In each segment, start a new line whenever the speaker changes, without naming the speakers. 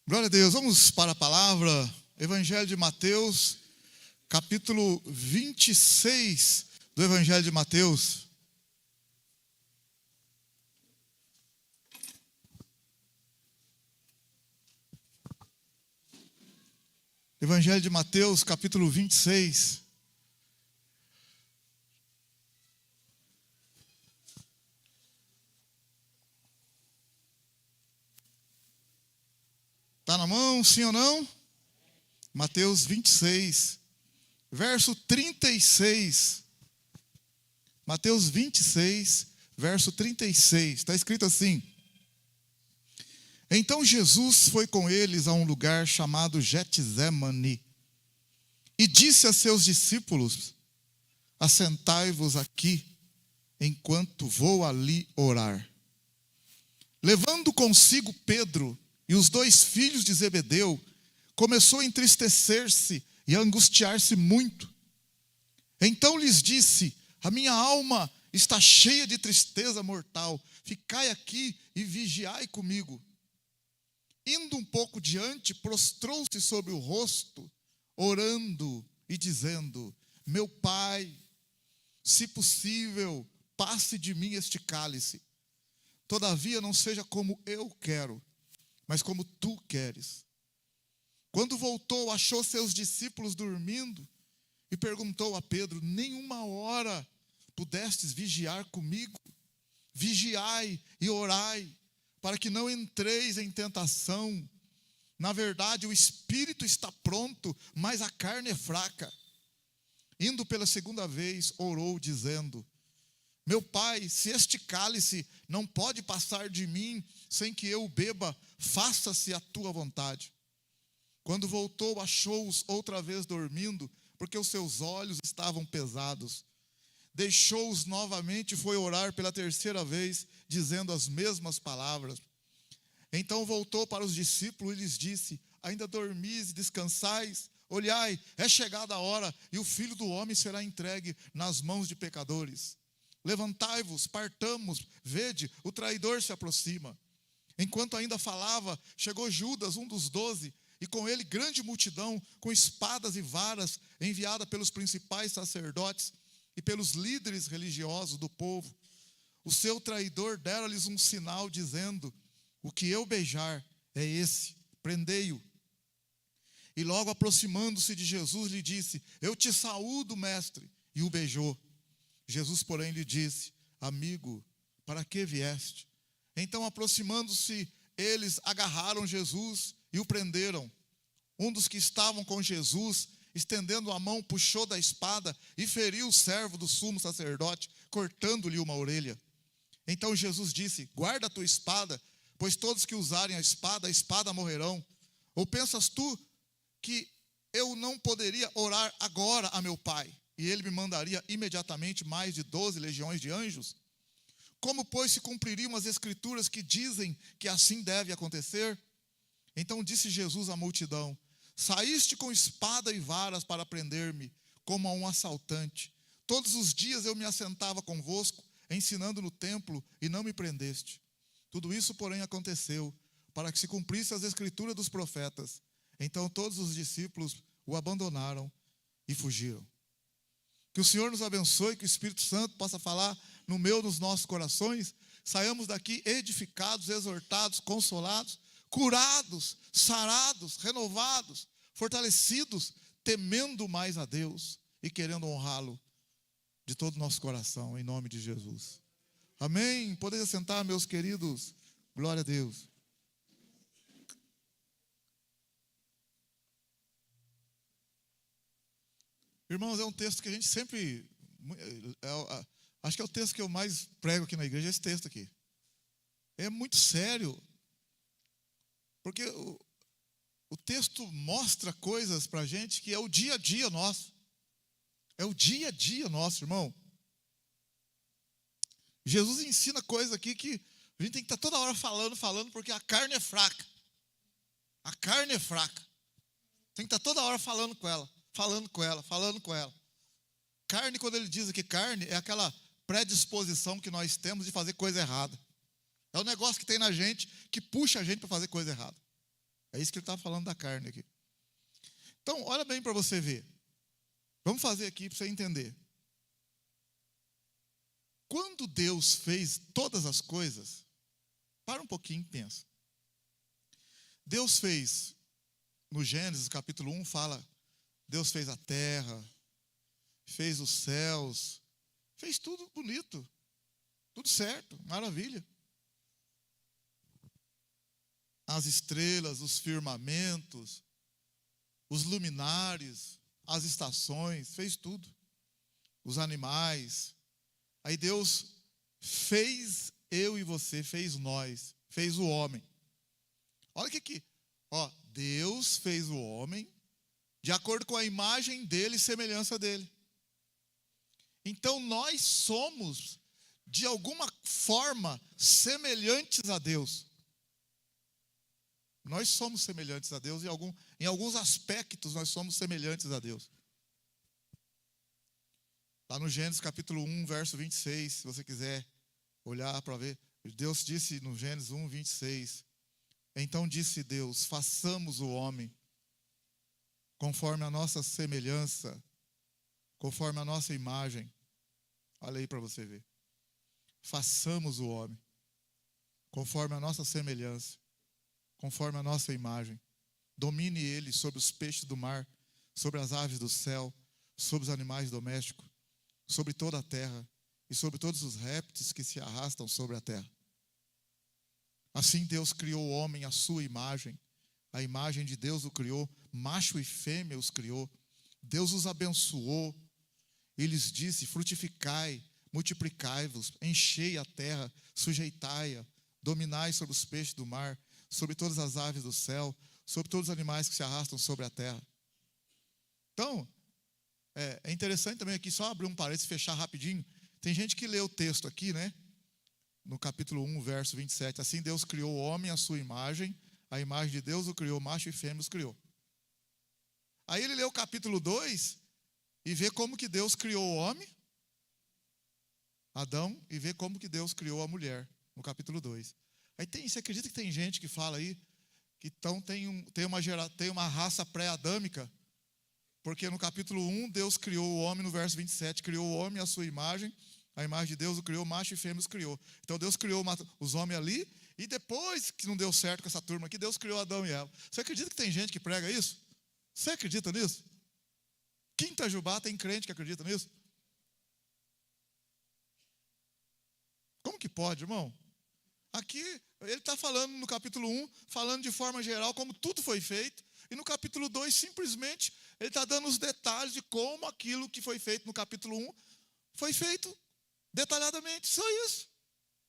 Glória a Deus, vamos para a palavra, Evangelho de Mateus, capítulo 26 do Evangelho de Mateus. Evangelho de Mateus, capítulo 26. Está na mão, sim ou não? Mateus 26, verso 36. Mateus 26, verso 36. Está escrito assim: Então Jesus foi com eles a um lugar chamado Getsemane e disse a seus discípulos: Assentai-vos aqui, enquanto vou ali orar. Levando consigo Pedro e os dois filhos de Zebedeu, começou a entristecer-se e a angustiar-se muito. Então lhes disse: A minha alma está cheia de tristeza mortal. Ficai aqui e vigiai comigo. Indo um pouco diante, prostrou-se sobre o rosto, orando e dizendo: Meu Pai, se possível, passe de mim este cálice. Todavia não seja como eu quero, mas como tu queres. Quando voltou, achou seus discípulos dormindo e perguntou a Pedro: Nenhuma hora pudestes vigiar comigo? Vigiai e orai, para que não entreis em tentação. Na verdade, o espírito está pronto, mas a carne é fraca. Indo pela segunda vez, orou, dizendo: Meu Pai, se este cálice não pode passar de mim sem que eu o beba, faça-se a tua vontade. Quando voltou, achou-os outra vez dormindo, porque os seus olhos estavam pesados. Deixou-os novamente e foi orar pela terceira vez, dizendo as mesmas palavras. Então voltou para os discípulos e lhes disse: Ainda dormis e descansais? Olhai, é chegada a hora, e o Filho do Homem será entregue nas mãos de pecadores. Levantai-vos, partamos, vede, o traidor se aproxima. Enquanto ainda falava, chegou Judas, um dos 12, e com ele grande multidão, com espadas e varas, enviada pelos principais sacerdotes e pelos líderes religiosos do povo. O seu traidor dera-lhes um sinal, dizendo: O que eu beijar é esse, prendei-o. E logo aproximando-se de Jesus, lhe disse: Eu te saúdo, mestre, e o beijou. Jesus, porém, lhe disse: Amigo, para que vieste? Então, aproximando-se, eles agarraram Jesus e o prenderam. Um dos que estavam com Jesus, estendendo a mão, puxou da espada e feriu o servo do sumo sacerdote, cortando-lhe uma orelha. Então Jesus disse: Guarda a tua espada, pois todos que usarem a espada morrerão. Ou pensas tu que eu não poderia orar agora a meu Pai, e ele me mandaria imediatamente mais de 12 legiões de anjos? Como, pois, se cumpririam as escrituras que dizem que assim deve acontecer? Então disse Jesus à multidão: Saíste com espada e varas para prender-me, como a um assaltante. Todos os dias eu me assentava convosco, ensinando no templo, e não me prendeste. Tudo isso, porém, aconteceu, para que se cumprisse as escrituras dos profetas. Então todos os discípulos o abandonaram e fugiram. Que o Senhor nos abençoe, que o Espírito Santo possa falar nos nossos corações. Saiamos daqui edificados, exortados, consolados, curados, sarados, renovados, fortalecidos, temendo mais a Deus e querendo honrá-lo de todo o nosso coração, em nome de Jesus. Amém? Podem sentar, meus queridos. Glória a Deus. Irmãos, é um texto que a gente sempre... acho que é o texto que eu mais prego aqui na igreja, esse texto aqui. É muito sério. Porque o texto mostra coisas para a gente que é o dia a dia nosso. É o dia a dia nosso, irmão. Jesus ensina coisas aqui que a gente tem que estar toda hora falando, porque a carne é fraca. A carne é fraca. Tem que estar toda hora falando com ela. Carne, quando ele diz aqui carne, é aquela predisposição que nós temos de fazer coisa errada. É o negócio que tem na gente que puxa a gente para fazer coisa errada. É isso que ele está falando da carne aqui. Então, olha bem para você ver. Vamos fazer aqui para você entender. Quando Deus fez todas as coisas, para um pouquinho e pensa. Deus fez, no Gênesis capítulo 1 fala, Deus fez a terra, fez os céus, fez tudo bonito, tudo certo, maravilha. As estrelas, os firmamentos, os luminares, as estações, fez tudo. Os animais. Aí Deus fez eu e você, fez nós, fez o homem. Olha aqui, ó, Deus fez o homem de acordo com a imagem dele e semelhança dele. Então nós somos, de alguma forma, semelhantes a Deus. Nós somos semelhantes a Deus, em alguns aspectos nós somos semelhantes a Deus. Lá no Gênesis capítulo 1, verso 26, se você quiser olhar para ver, Deus disse no Gênesis 1, 26, então disse Deus, façamos o homem conforme a nossa semelhança, conforme a nossa imagem. Olha aí para você ver. Façamos o homem conforme a nossa semelhança, conforme a nossa imagem. Domine ele sobre os peixes do mar, sobre as aves do céu, sobre os animais domésticos, sobre toda a terra e sobre todos os répteis que se arrastam sobre a terra. Assim Deus criou o homem à sua imagem. A imagem de Deus o criou, macho e fêmea os criou. Deus os abençoou e lhes disse, frutificai, multiplicai-vos, enchei a terra, sujeitai-a, dominai sobre os peixes do mar, sobre todas as aves do céu, sobre todos os animais que se arrastam sobre a terra. Então, é interessante também aqui, só abrir um parênteses e fechar rapidinho. Tem gente que lê o texto aqui, né? No capítulo 1, verso 27. Assim Deus criou o homem à sua imagem, a imagem de Deus o criou, macho e fêmea os criou. Aí ele lê o capítulo 2 e vê como que Deus criou o homem, Adão, e vê como que Deus criou a mulher, no capítulo 2. Aí você acredita que tem gente que fala aí, que então tem uma raça pré-adâmica, porque no capítulo 1 Deus criou o homem, no verso 27, criou o homem à sua imagem, a imagem de Deus o criou, macho e fêmea os criou. Então Deus criou os homens ali, e depois que não deu certo com essa turma aqui, Deus criou Adão e Eva. Você acredita que tem gente que prega isso? Você acredita nisso? Quinta Jubá tem crente que acredita nisso? Como que pode, irmão? Aqui ele está falando no capítulo 1, falando de forma geral como tudo foi feito. E no capítulo 2, simplesmente, ele está dando os detalhes de como aquilo que foi feito no capítulo 1 foi feito detalhadamente. Só isso.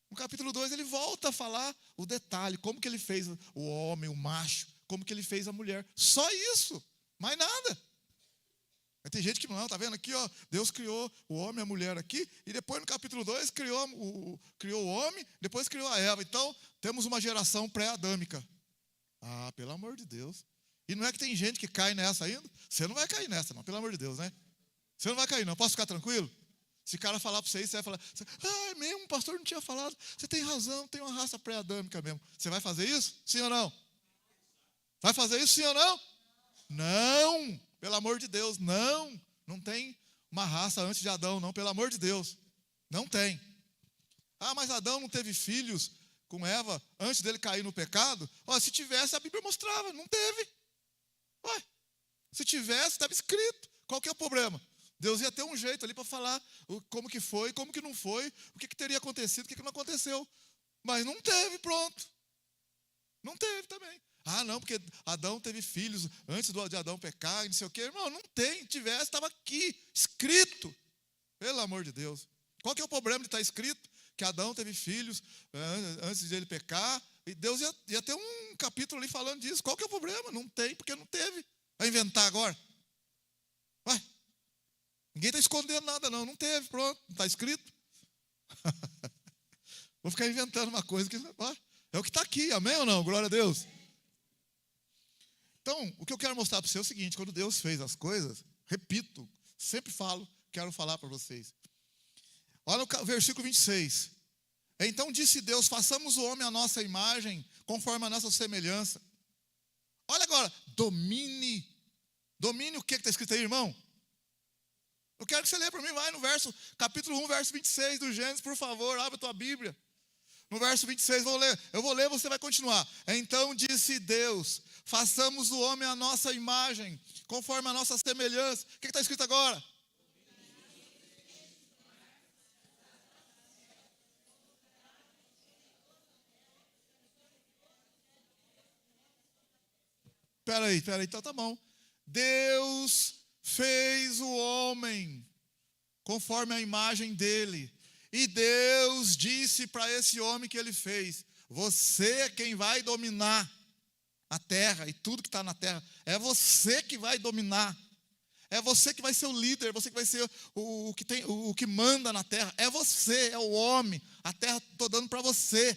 No capítulo 2 ele volta a falar o detalhe, como que ele fez o homem, o macho, como que ele fez a mulher. Só isso, mais nada. Aí tem gente que não, está vendo aqui, ó, Deus criou o homem e a mulher aqui, e depois no capítulo 2 criou o homem, depois criou a Eva. Então, temos uma geração pré-adâmica. Ah, pelo amor de Deus. E não é que tem gente que cai nessa ainda? Você não vai cair nessa, não, pelo amor de Deus, né? Você não vai cair, não. Posso ficar tranquilo? Se o cara falar para você isso, você vai falar, é mesmo, o pastor não tinha falado. Você tem razão, tem uma raça pré-adâmica mesmo. Você vai fazer isso? Sim ou não? Vai fazer isso, sim ou não? Não, pelo amor de Deus, não. Não tem uma raça antes de Adão, não, pelo amor de Deus. Não tem. Ah, mas Adão não teve filhos com Eva antes dele cair no pecado? Ó, se tivesse, a Bíblia mostrava, não teve. Ué, se tivesse, estava escrito. Qual que é o problema? Deus ia ter um jeito ali para falar como que foi, como que não foi, o que teria acontecido, o que não aconteceu. Mas não teve, pronto. Não teve também. Ah, não, porque Adão teve filhos antes de Adão pecar, não sei o quê. Irmão, não tem. Tivesse, estava aqui, escrito. Pelo amor de Deus. Qual que é o problema de estar escrito? Que Adão teve filhos antes de ele pecar. E Deus ia ter um capítulo ali falando disso. Qual que é o problema? Não tem, porque não teve. Vai inventar agora? Ué, ninguém está escondendo nada, não. Não teve, pronto. Não está escrito. Vou ficar inventando uma coisa que é o que está aqui. Amém ou não? Glória a Deus. Então, o que eu quero mostrar para você é o seguinte. Quando Deus fez as coisas, repito, sempre falo, quero falar para vocês. Olha o versículo 26. Então disse Deus, façamos o homem à nossa imagem, conforme a nossa semelhança. agora, domine. Domine o que está escrito aí, irmão? Eu quero que você leia para mim, vai no capítulo 1, verso 26 do Gênesis, por favor, abre a tua Bíblia. No verso 26, eu vou ler, você vai continuar. Então disse Deus, façamos o homem à nossa imagem, conforme a nossa semelhança. O que está escrito agora? Espera aí, então tá bom. Deus fez o homem conforme a imagem dele. E Deus disse para esse homem que ele fez: você é quem vai dominar a terra e tudo que está na terra. É você que vai dominar. É você que vai ser o líder, você que vai ser o que manda na terra. É você, é o homem. A terra estou dando para você.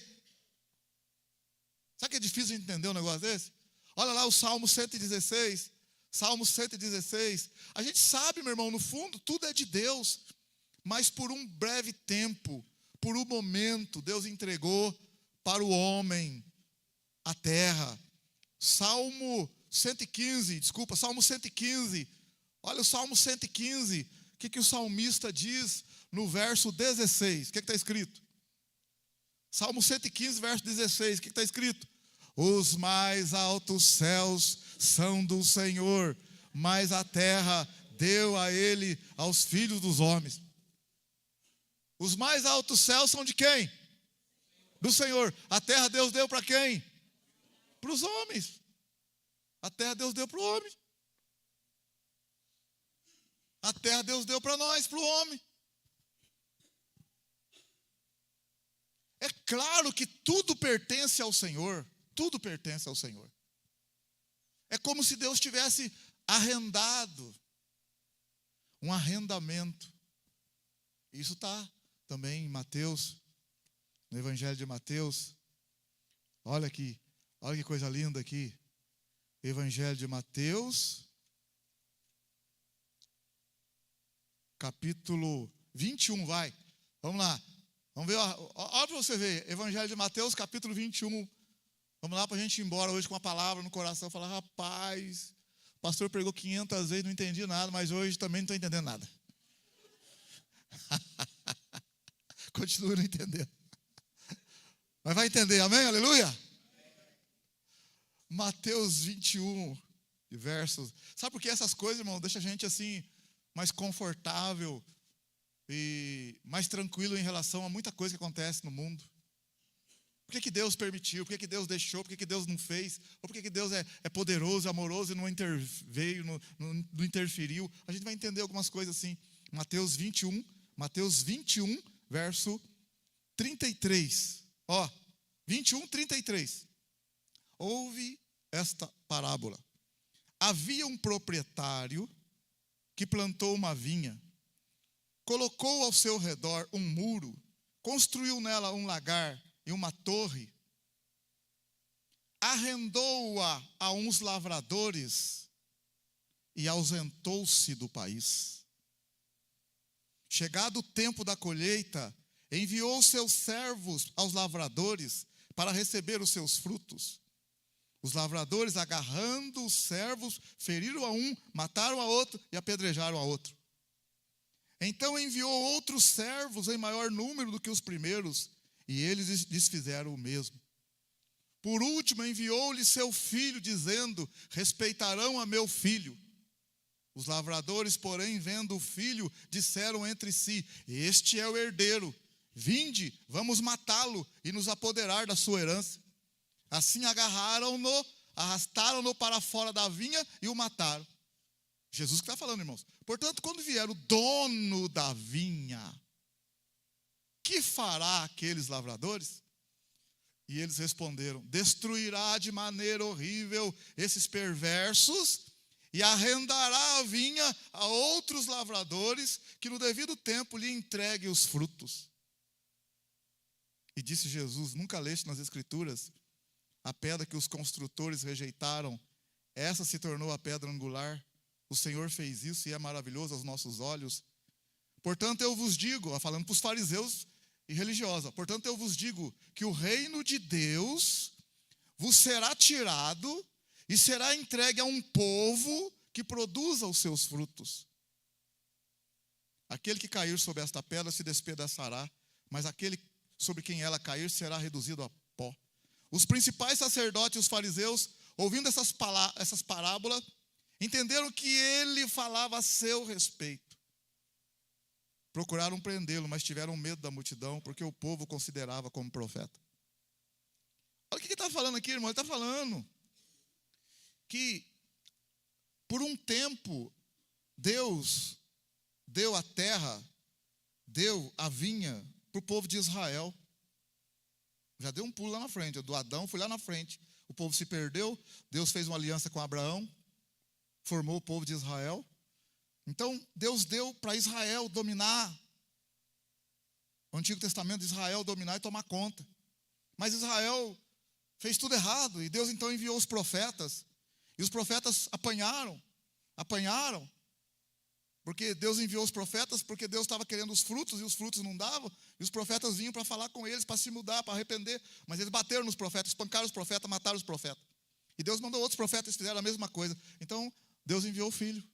Sabe que é difícil de entender um negócio desse? Olha lá o Salmo 116. Salmo 116. A gente sabe, meu irmão, no fundo, tudo é de Deus. Mas por um breve tempo, por um momento, Deus entregou para o homem a terra. Salmo 115. Olha o Salmo 115. O que o salmista diz no verso 16? O que está escrito? Salmo 115, verso 16. O que está escrito? Os mais altos céus são do Senhor, mas a terra deu a ele, aos filhos dos homens. Os mais altos céus são de quem? Do Senhor. A terra Deus deu para quem? Para os homens. A terra Deus deu para o homem. A terra Deus deu para nós, para o homem. É claro que tudo pertence ao Senhor. Tudo pertence ao Senhor. É como se Deus tivesse arrendado. Um arrendamento. Isso está também em Mateus, no Evangelho de Mateus. Olha aqui, olha que coisa linda aqui. Evangelho de Mateus, capítulo 21, vai. Vamos lá. Vamos ver, olha para você ver. Evangelho de Mateus, capítulo 21. Vamos lá para a gente ir embora hoje com uma palavra no coração. Falar, rapaz, o pastor pregou 500 vezes, não entendi nada, mas hoje também não estou entendendo nada. Continua não entendendo. Mas vai entender, amém? Aleluia? Mateus 21, versos. Sabe por que essas coisas, irmão, deixa a gente assim, mais confortável e mais tranquilo em relação a muita coisa que acontece no mundo? Por que Deus permitiu? Por que Deus deixou? Por que Deus não fez? Ou por que Deus é poderoso, amoroso e não interveio, não interferiu? A gente vai entender algumas coisas assim. Mateus 21, verso 33. 21, 33. Ouve esta parábola. Havia um proprietário que plantou uma vinha, colocou ao seu redor um muro, construiu nela um lagar e uma torre, arrendou-a a uns lavradores e ausentou-se do país. Chegado o tempo da colheita, enviou seus servos aos lavradores para receber os seus frutos. Os lavradores, agarrando os servos, feriram a um, mataram a outro e apedrejaram a outro. Então enviou outros servos em maior número do que os primeiros, e eles lhes fizeram o mesmo. Por último, enviou-lhe seu filho, dizendo: respeitarão a meu filho. Os lavradores, porém, vendo o filho, disseram entre si: este é o herdeiro. Vinde, vamos matá-lo e nos apoderar da sua herança. Assim agarraram-no, arrastaram-no para fora da vinha e o mataram. Jesus que está falando, irmãos. Portanto, quando vier o dono da vinha, que fará aqueles lavradores? E eles responderam: destruirá de maneira horrível esses perversos e arrendará a vinha a outros lavradores que no devido tempo lhe entreguem os frutos. E disse Jesus: nunca leste nas Escrituras a pedra que os construtores rejeitaram? Essa se tornou a pedra angular. O Senhor fez isso e é maravilhoso aos nossos olhos. Portanto, eu vos digo, falando para os fariseus e religiosos, portanto, eu vos digo que o reino de Deus vos será tirado e será entregue a um povo que produza os seus frutos. Aquele que cair sobre esta pedra se despedaçará, mas aquele sobre quem ela cair será reduzido a pó. Os principais sacerdotes e os fariseus, ouvindo essas parábolas, entenderam que ele falava a seu respeito. Procuraram prendê-lo, mas tiveram medo da multidão, porque o povo o considerava como profeta. Olha o que ele está falando aqui, irmão. Ele está falando que, por um tempo, Deus deu a terra, deu a vinha para o povo de Israel. Já deu um pulo lá na frente. Do Adão foi lá na frente. O povo se perdeu. Deus fez uma aliança com Abraão. Formou o povo de Israel. Então, Deus deu para Israel dominar. O Antigo Testamento de Israel dominar e tomar conta. Mas Israel fez tudo errado. E Deus então enviou os profetas. E os profetas apanharam. Porque Deus enviou os profetas, porque Deus estava querendo os frutos, e os frutos não davam, e os profetas vinham para falar com eles, para se mudar, para arrepender, mas eles bateram nos profetas, espancaram os profetas, mataram os profetas. E Deus mandou outros profetas que fizeram a mesma coisa. Então, Deus enviou o Filho,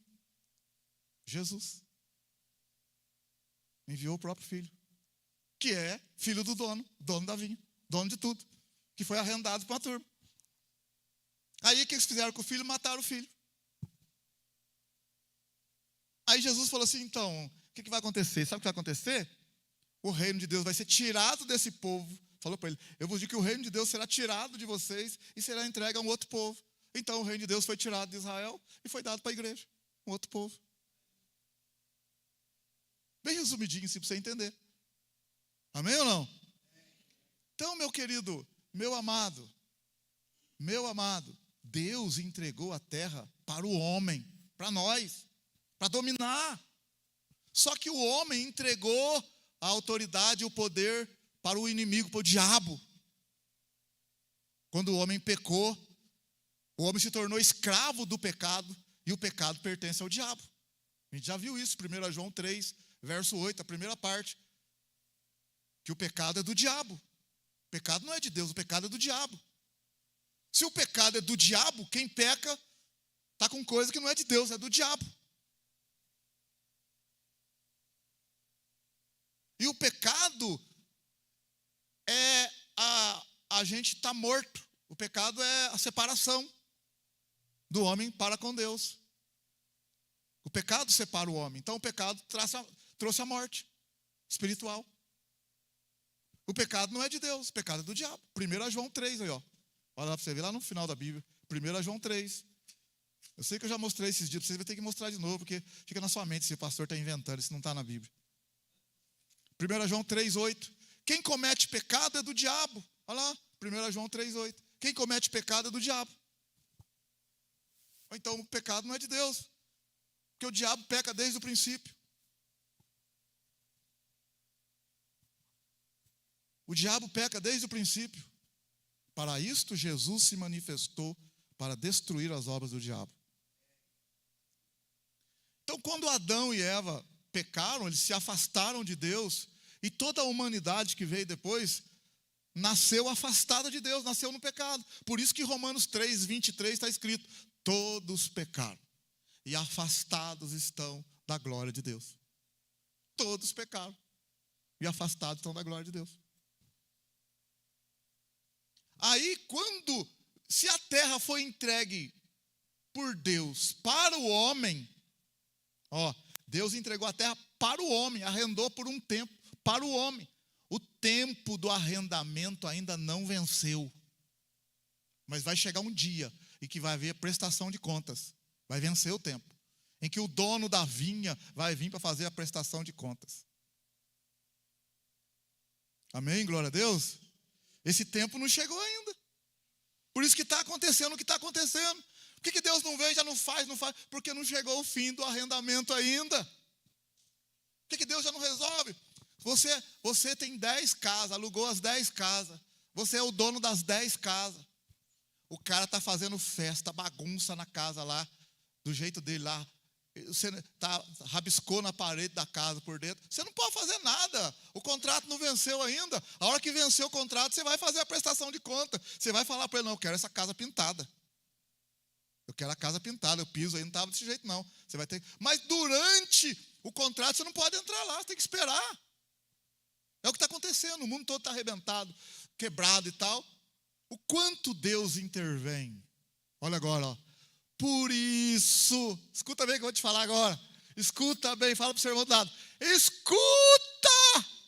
Jesus. Enviou o próprio Filho, que é filho do dono da vinha, dono de tudo, que foi arrendado para uma turma. Aí o que eles fizeram com o Filho? Mataram o Filho. Aí Jesus falou assim, então, o que vai acontecer? Sabe o que vai acontecer? O reino de Deus vai ser tirado desse povo. Falou para ele, eu vos digo que o reino de Deus será tirado de vocês e será entregue a um outro povo. Então o reino de Deus foi tirado de Israel e foi dado para a igreja, um outro povo. Bem resumidinho, assim, para você entender. Amém ou não? Então, meu querido, meu amado, Deus entregou a terra para o homem, para nós, para dominar. Só que o homem entregou a autoridade e o poder para o inimigo, para o diabo. Quando o homem pecou, o homem se tornou escravo do pecado e o pecado pertence ao diabo. A gente já viu isso, 1 João 3, verso 8, a primeira parte. Que o pecado é do diabo. O pecado não é de Deus, o pecado é do diabo. Se o pecado é do diabo, quem peca está com coisa que não é de Deus, é do diabo. E o pecado é a gente estar morto. O pecado é a separação do homem para com Deus. O pecado separa o homem. Então o pecado trouxe a morte espiritual. O pecado não é de Deus, o pecado é do diabo. 1 João 3, aí, ó. Olha lá para você ver, lá no final da Bíblia. 1 João 3. Eu sei que eu já mostrei esses dias, você vai ter que mostrar de novo, porque fica na sua mente se o pastor está inventando, isso não está na Bíblia. 1 João 3, 8. Quem comete pecado é do diabo. Olha lá, 1 João 3, 8. Quem comete pecado é do diabo. Ou então o pecado não é de Deus, porque o diabo peca desde o princípio. O diabo peca desde o princípio. Para isto Jesus se manifestou para destruir as obras do diabo. Então, quando Adão e Eva pecaram, eles se afastaram de Deus, e toda a humanidade que veio depois nasceu afastada de Deus, nasceu no pecado. Por isso que Romanos 3, 23 está escrito: todos pecaram e afastados estão da glória de Deus. Todos pecaram e afastados estão da glória de Deus. Aí, se a terra foi entregue por Deus para o homem, Deus entregou a terra para o homem, arrendou por um tempo para o homem. O tempo do arrendamento ainda não venceu. Mas vai chegar um dia em que vai haver prestação de contas. Vai vencer o tempo. Em que o dono da vinha vai vir para fazer a prestação de contas. Amém? Glória a Deus? Esse tempo não chegou ainda. Por isso que está acontecendo o que está acontecendo. Por que Deus não vem, já não faz? Porque não chegou o fim do arrendamento ainda. Por que Deus já não resolve? Você tem 10 casas, alugou as 10 casas. Você é o dono das 10 casas. O cara está fazendo festa, bagunça na casa lá, do jeito dele lá. Você rabiscou na parede da casa por dentro. Você não pode fazer nada. O contrato não venceu ainda. A hora que vencer o contrato, você vai fazer a prestação de conta. Você vai falar para ele: não, eu quero essa casa pintada. Eu quero a casa pintada, eu piso aí, não estava desse jeito não. Você vai ter. Mas durante o contrato você não pode entrar lá, você tem que esperar. É o que está acontecendo, o mundo todo está arrebentado, quebrado e tal. O quanto Deus intervém. Olha agora, ó. Por isso, escuta bem o que eu vou te falar agora. Escuta bem, fala para o seu irmão do lado. Escuta,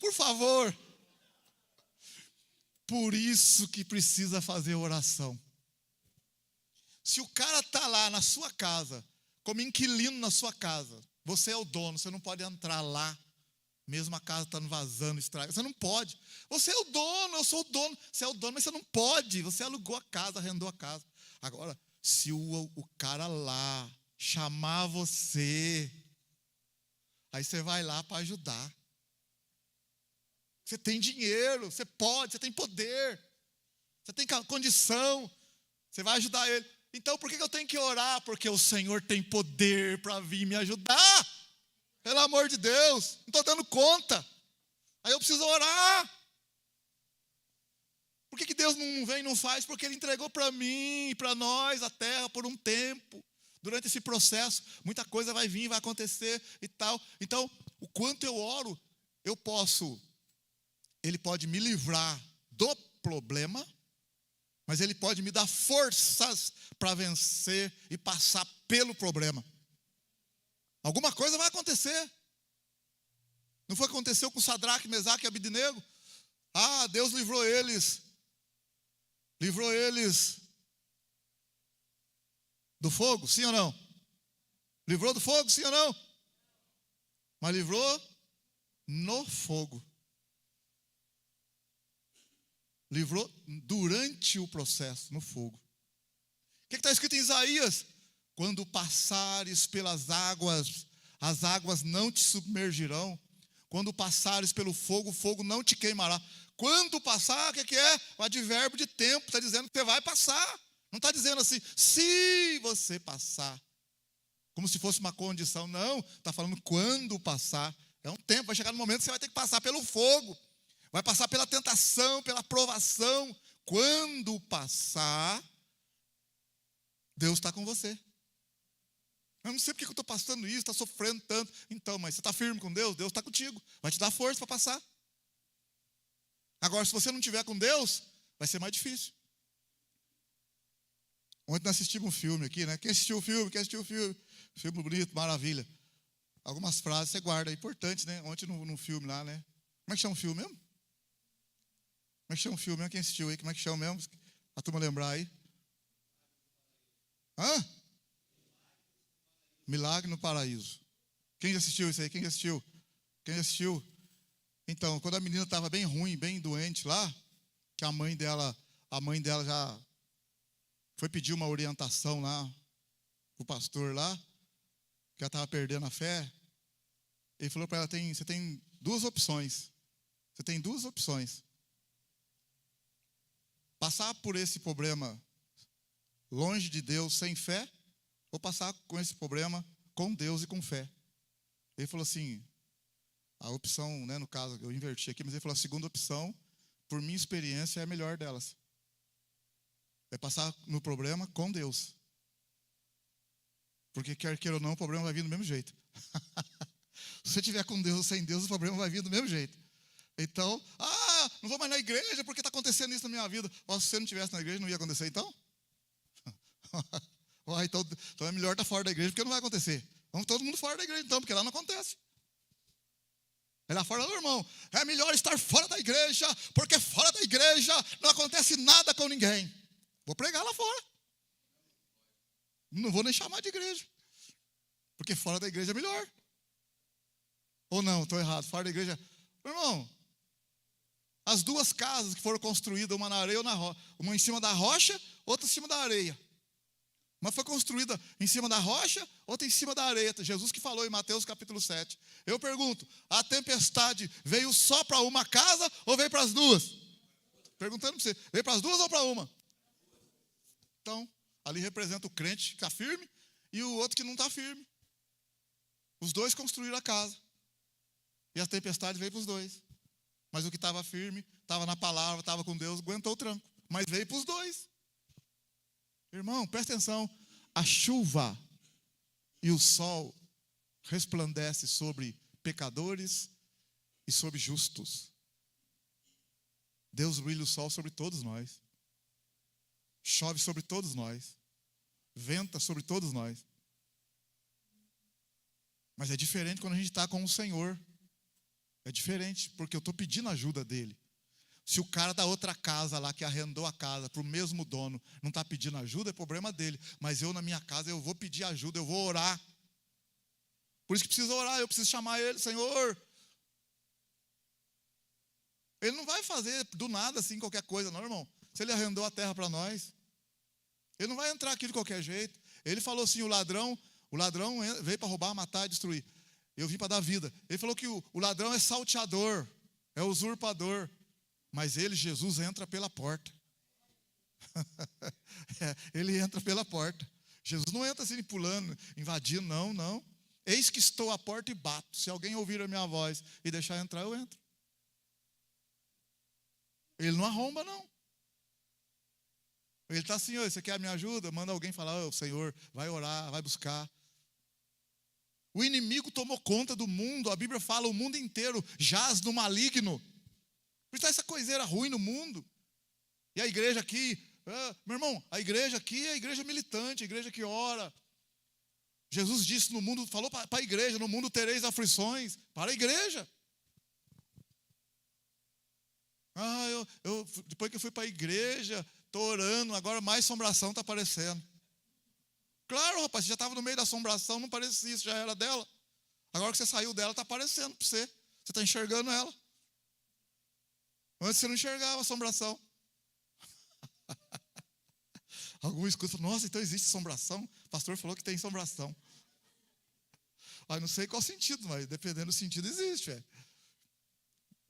por favor. Por isso que precisa fazer oração. Se o cara está lá na sua casa, como inquilino na sua casa, você é o dono, você não pode entrar lá, mesmo a casa estando vazando, estraga. Você não pode. Você é o dono, eu sou o dono. Você é o dono, mas você não pode. Você alugou a casa, arrendou a casa. Agora, se o cara lá chamar você, aí você vai lá para ajudar. Você tem dinheiro, você pode, você tem poder, você tem condição, você vai ajudar ele. Então, por que eu tenho que orar? Porque o Senhor tem poder para vir me ajudar. Pelo amor de Deus, não estou dando conta. Aí eu preciso orar. Por que Deus não vem e não faz? Porque Ele entregou para mim e para nós a terra por um tempo. Durante esse processo, muita coisa vai vir, vai acontecer e tal. Então, o quanto eu oro, Ele pode me livrar do problema, mas Ele pode me dar forças para vencer e passar pelo problema. Alguma coisa vai acontecer. Não foi o que aconteceu com Sadraque, Mesaque e Abidnego? Ah, Deus livrou eles do fogo, sim ou não? Livrou do fogo, sim ou não? Mas livrou no fogo. Livrou durante o processo, no fogo. O que está escrito em Isaías? Quando passares pelas águas, as águas não te submergirão. Quando passares pelo fogo, o fogo não te queimará. Quando passar, o que é? O advérbio de tempo, está dizendo que você vai passar. Não está dizendo assim, se você passar. Como se fosse uma condição. Não, está falando quando passar. É um tempo, vai chegar no momento que você vai ter que passar pelo fogo. Vai passar pela tentação, pela provação. Quando passar, Deus está com você. Eu não sei porque eu estou passando isso, está sofrendo tanto. Então, mas você está firme com Deus? Deus está contigo. Vai te dar força para passar. Agora, se você não estiver com Deus, vai ser mais difícil. Ontem nós assistimos um filme aqui, né? Quem assistiu o filme? Quem assistiu o filme? Filme bonito, maravilha. Algumas frases você guarda, é importante, né? Ontem no filme lá, né? Como é que chama o filme mesmo? Como é que chama o filme mesmo? Quem assistiu aí? Como é que chama mesmo? A turma lembrar aí. Hã? Milagre no Paraíso. Quem já assistiu isso aí? Quem já assistiu? Quem já assistiu? Então, quando a menina estava bem ruim, bem doente lá, que a mãe dela já foi pedir uma orientação lá para o pastor lá, que ela estava perdendo a fé. Ele falou para ela, você tem duas opções. Você tem duas opções. Passar por esse problema longe de Deus, sem fé, ou passar com esse problema com Deus e com fé. Ele falou assim, a opção, né, no caso, eu inverti aqui, mas ele falou, a segunda opção, por minha experiência, é a melhor delas. É passar no problema com Deus. Porque quer queira ou não, o problema vai vir do mesmo jeito. Se você estiver com Deus ou sem Deus, o problema vai vir do mesmo jeito. Então, não vou mais na igreja porque está acontecendo isso na minha vida. Se você não estivesse na igreja, não ia acontecer então? Então é melhor estar fora da igreja porque não vai acontecer. Vamos todo mundo fora da igreja então, porque lá não acontece. Aí lá fora, irmão, é melhor estar fora da igreja, porque fora da igreja não acontece nada com ninguém. Vou pregar lá fora. Não vou nem chamar de igreja. Porque fora da igreja é melhor. Ou não, estou errado. Fora da igreja. Irmão, as duas casas que foram construídas, uma na areia ou na rocha, uma em cima da rocha, outra em cima da areia. Uma foi construída em cima da rocha, outra em cima da areia. Jesus que falou em Mateus capítulo 7. Eu pergunto, a tempestade veio só para uma casa ou veio para as duas? Perguntando para você, veio para as duas ou para uma? Então, ali representa o crente que está firme e o outro que não está firme. Os dois construíram a casa. E a tempestade veio para os dois. Mas o que estava firme, estava na palavra, estava com Deus, aguentou o tranco. Mas veio para os dois. Irmão, presta atenção. a chuva e o sol resplandecem sobre pecadores e sobre justos. Deus brilha o sol sobre todos nós. Chove sobre todos nós. Venta sobre todos nós. Mas é diferente quando a gente está com o Senhor. É diferente, porque eu estou pedindo ajuda dele. Se o cara da outra casa lá, que arrendou a casa para o mesmo dono, não está pedindo ajuda, é problema dele. Mas eu, na minha casa, eu vou pedir ajuda, eu vou orar. Por isso que preciso orar, eu preciso chamar ele, Senhor. Ele não vai fazer do nada assim qualquer coisa, não, irmão. Se ele arrendou a terra para nós, ele não vai entrar aqui de qualquer jeito. Ele falou assim, o ladrão veio para roubar, matar e destruir. Eu vim para dar vida. Ele falou que o ladrão é salteador, é usurpador. Mas ele, Jesus, entra pela porta. Ele entra pela porta. Jesus não entra assim pulando, invadindo, não. Eis que estou à porta e bato. Se alguém ouvir a minha voz e deixar entrar, eu entro. Ele não arromba, não. Ele está assim, você quer a minha ajuda? Manda alguém falar, Senhor, vai orar, vai buscar. O inimigo tomou conta do mundo. A Bíblia fala, o mundo inteiro jaz no maligno. Por isso essa coiseira ruim no mundo. E a igreja aqui, meu irmão, a igreja aqui é a igreja militante, a igreja que ora. Jesus disse no mundo, falou para a igreja, no mundo tereis aflições. Para a igreja. Depois que eu fui para a igreja, estou orando, agora mais assombração está aparecendo. Claro, rapaz, você já estava no meio da assombração, não parecia isso, já era dela. Agora que você saiu dela, está aparecendo para você. Você está enxergando ela. Antes você não enxergava a assombração. Algum escuta, nossa, então existe assombração? O pastor falou que tem assombração. Não sei qual sentido, mas dependendo do sentido existe.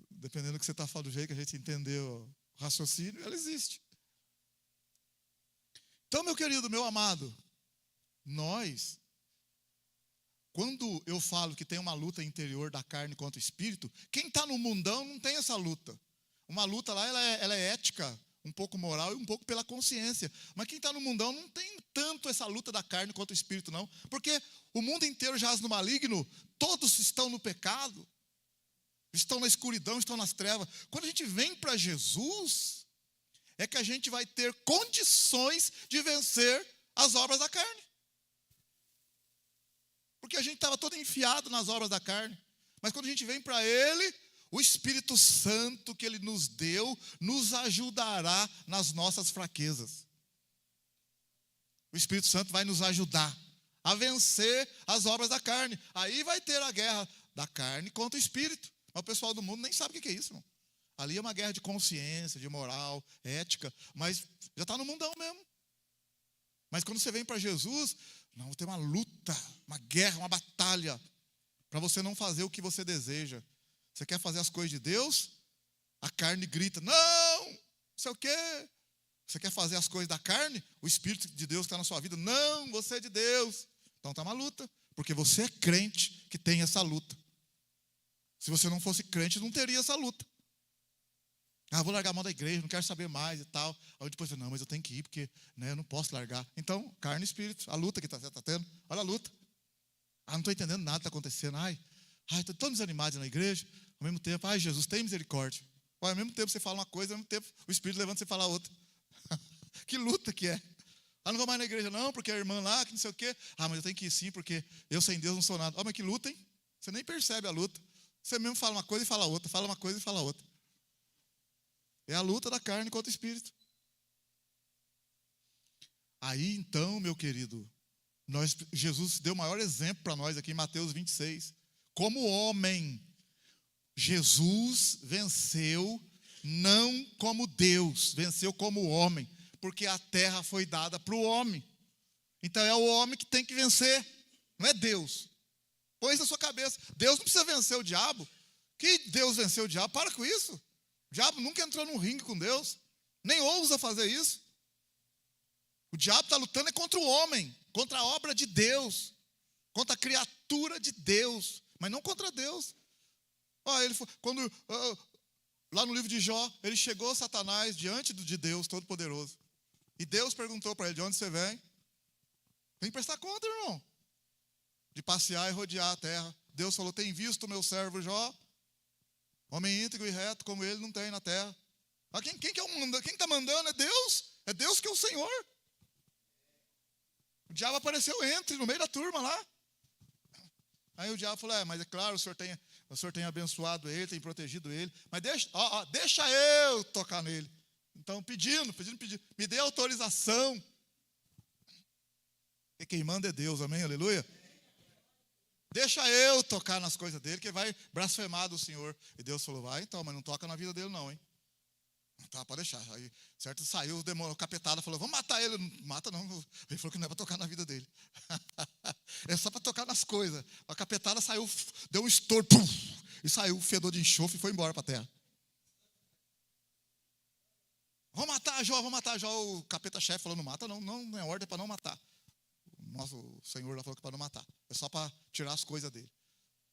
Dependendo do que você está falando, do jeito que a gente entendeu o raciocínio, ela existe. Então, meu querido, meu amado, nós, quando eu falo que tem uma luta interior da carne contra o espírito, quem está no mundão não tem essa luta. Uma luta lá, ela é ética, um pouco moral e um pouco pela consciência. Mas quem está no mundão não tem tanto essa luta da carne contra o espírito, não. Porque o mundo inteiro jaz no maligno, todos estão no pecado, estão na escuridão, estão nas trevas. Quando a gente vem para Jesus, é que a gente vai ter condições de vencer as obras da carne. Porque a gente estava todo enfiado nas obras da carne. Mas quando a gente vem para Ele, o Espírito Santo que Ele nos deu, nos ajudará nas nossas fraquezas. O Espírito Santo vai nos ajudar a vencer as obras da carne. Aí vai ter a guerra da carne contra o Espírito. Mas o pessoal do mundo nem sabe o que é isso, irmão. Ali é uma guerra de consciência, de moral, ética, mas já está no mundão mesmo. Mas quando você vem para Jesus, não, tem uma luta, uma guerra, uma batalha, para você não fazer o que você deseja. Você quer fazer as coisas de Deus? A carne grita, não sei o quê. Você quer fazer as coisas da carne? O Espírito de Deus que está na sua vida, não, você é de Deus. Então está uma luta, porque você é crente que tem essa luta. Se você não fosse crente, não teria essa luta. Vou largar a mão da igreja, não quero saber mais e tal. Aí depois, não, mas eu tenho que ir, porque eu não posso largar. Então, carne e espírito, a luta que você está tendo, olha a luta. Não estou entendendo nada que está acontecendo. Estou tão desanimado na igreja. Ao mesmo tempo, Jesus, tem misericórdia. Ao mesmo tempo você fala uma coisa, ao mesmo tempo o Espírito levanta e você fala outra. Que luta que é. Não vou mais na igreja não, porque a irmã lá, que não sei o quê. Mas eu tenho que ir sim, porque eu sem Deus não sou nada. Mas que luta, hein? Você nem percebe a luta. Você mesmo fala uma coisa e fala outra, fala uma coisa e fala outra. É a luta da carne contra o Espírito. Aí então, meu querido, Jesus deu o maior exemplo para nós aqui em Mateus 26. Como homem, Jesus venceu não como Deus, venceu como homem, porque a terra foi dada para o homem. Então é o homem que tem que vencer, não é Deus. Põe isso na sua cabeça. Deus não precisa vencer o diabo. Que Deus venceu o diabo? Para com isso. O diabo nunca entrou num ringue com Deus, nem ousa fazer isso. O diabo está lutando contra o homem, contra a obra de Deus, contra a criatura de Deus, mas não contra Deus. Lá no livro de Jó, ele chegou Satanás diante de Deus Todo-Poderoso. E Deus perguntou para ele, de onde você vem? Tem que prestar conta, irmão. De passear e rodear a terra. Deus falou, tem visto o meu servo Jó? Homem íntegro e reto como ele não tem na terra. Mas quem está mandando é Deus. É Deus que é o Senhor. O diabo apareceu entre no meio da turma lá. Aí o diabo falou, mas é claro, o senhor tem abençoado ele, tem protegido ele. Mas deixa eu tocar nele. Então, pedindo. Me dê autorização. Porque quem manda é Deus, amém, aleluia. Deixa eu tocar nas coisas dele, que vai blasfemar do Senhor. E Deus falou, vai então, mas não toca na vida dele não, hein. Tá, pode deixar. Aí, certo, saiu os demônios, o capetado falou, vamos matar ele. Não mata não. Ele falou que não é para tocar na vida dele. É só para tocar nas coisas. A capetada saiu, deu um estouro, pum, e saiu o fedor de enxofre e foi embora para a terra. Vamos matar Jó. O capeta-chefe falou, não mata não, não é ordem para não matar. O Senhor lá falou que para não matar. É só para tirar as coisas dele.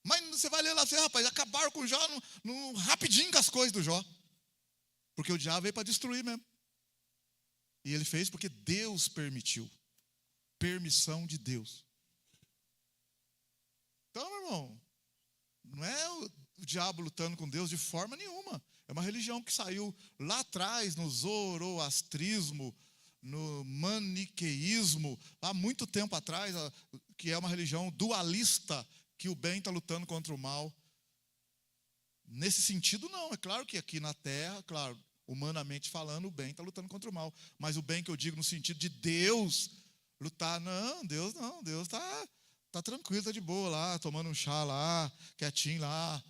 Mas você vai ler lá, rapaz, acabaram com Jó rapidinho com as coisas do Jó. Porque o diabo veio para destruir mesmo. E ele fez porque Deus permitiu. Permissão de Deus. Então, meu irmão, não é o diabo lutando com Deus de forma nenhuma. É uma religião que saiu lá atrás, no zoroastrismo, no maniqueísmo, há muito tempo atrás, que é uma religião dualista, que o bem está lutando contra o mal. Nesse sentido, não. É claro que aqui na terra, claro, humanamente falando, o bem está lutando contra o mal. Mas o bem que eu digo no sentido de Deus lutar, não. Deus está tranquilo, está de boa lá, tomando um chá lá, quietinho lá,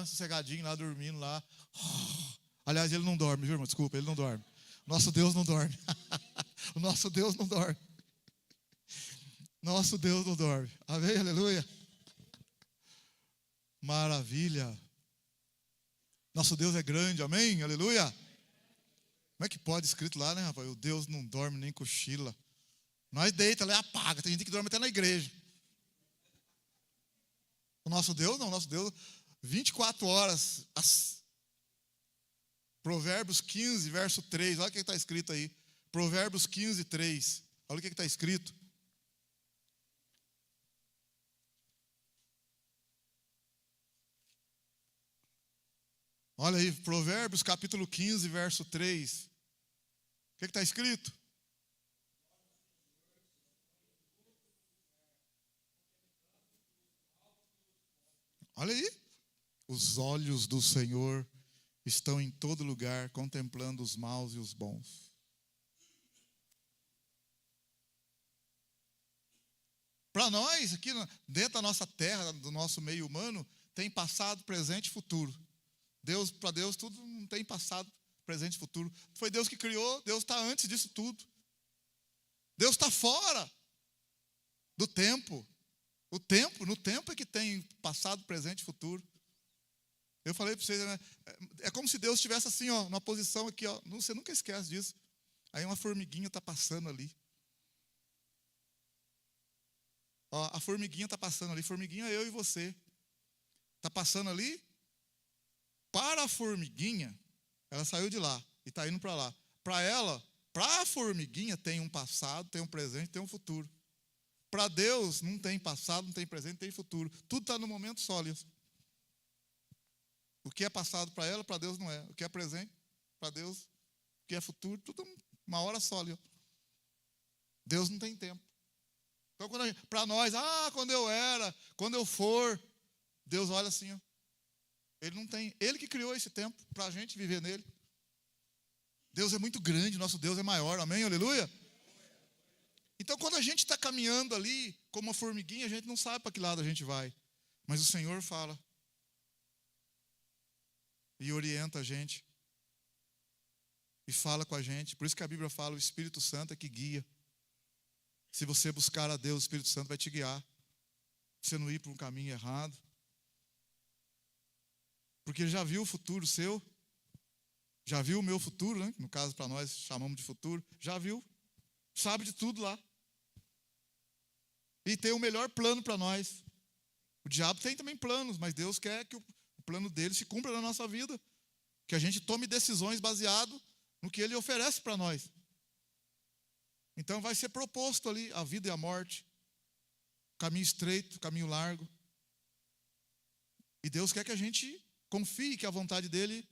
sossegadinho lá, dormindo lá. Aliás, ele não dorme, viu, irmão? Desculpa, ele não dorme. Nosso Deus não dorme. O nosso Deus não dorme. Nosso Deus não dorme. Amém, aleluia. Maravilha. Nosso Deus é grande, amém, aleluia. Como é que pode, escrito lá, né, rapaz? O Deus não dorme nem cochila. Nós deita, lá apaga. Tem gente que dorme até na igreja. O nosso Deus não, o nosso Deus, 24 horas. Provérbios 15, verso 3. Olha o que está escrito aí. Provérbios 15, 3. Olha o que está escrito. Olha aí, Provérbios capítulo 15, verso 3. O que está escrito? Olha aí. Os olhos do Senhor estão em todo lugar, contemplando os maus e os bons. Para nós, aqui dentro da nossa terra, do nosso meio humano, tem passado, presente e futuro. Para Deus, tudo não tem passado, presente e futuro. Foi Deus que criou, Deus está antes disso tudo. Deus está fora do tempo. No tempo é que tem passado, presente e futuro. Eu falei para vocês, né? É como se Deus estivesse assim, ó, numa posição aqui, ó. Você nunca esquece disso. Aí uma formiguinha está passando ali. Ó, a formiguinha está passando ali. Formiguinha é eu e você. Está passando ali. Para a formiguinha, ela saiu de lá e está indo para lá. Para a formiguinha tem um passado, tem um presente, tem um futuro. Para Deus não tem passado, não tem presente, não tem futuro. Tudo está no momento só ali. O que é passado para ela, para Deus não é. O que é presente, para Deus, o que é futuro, tudo uma hora só ali. Deus não tem tempo. Então, para nós, quando eu for, Deus olha assim, ó. Ele não tem, ele que criou esse tempo para a gente viver nele. Deus é muito grande, nosso Deus é maior, amém, aleluia. Então, quando a gente está caminhando ali, como uma formiguinha, a gente não sabe para que lado a gente vai. Mas o Senhor fala. E orienta a gente. E fala com a gente. Por isso que a Bíblia fala, o Espírito Santo é que guia. Se você buscar a Deus, o Espírito Santo vai te guiar. Pra você não ir por um caminho errado. Porque ele já viu o futuro seu. Já viu o meu futuro, né? No caso, para nós, chamamos de futuro. Já viu. Sabe de tudo lá. E tem o melhor plano para nós. O diabo tem também planos, mas Deus quer que o plano dele se cumpra na nossa vida. Que a gente tome decisões baseado no que ele oferece para nós. Então vai ser proposto ali a vida e a morte, caminho estreito, caminho largo. E Deus quer que a gente confie que a vontade dele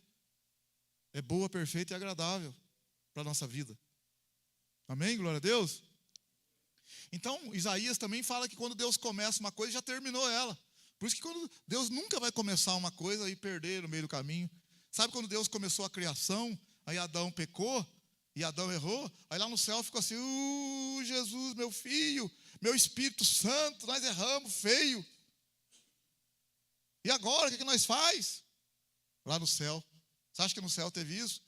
é boa, perfeita e agradável para a nossa vida. Amém? Glória a Deus. Então, Isaías também fala que quando Deus começa uma coisa, já terminou ela. Por isso que quando Deus nunca vai começar uma coisa e perder no meio do caminho. Sabe quando Deus começou a criação, aí Adão pecou, e Adão errou, aí lá no céu ficou assim, Jesus, meu filho, meu Espírito Santo, nós erramos, feio. E agora, o que nós faz? Lá no céu. Você acha que no céu teve isso?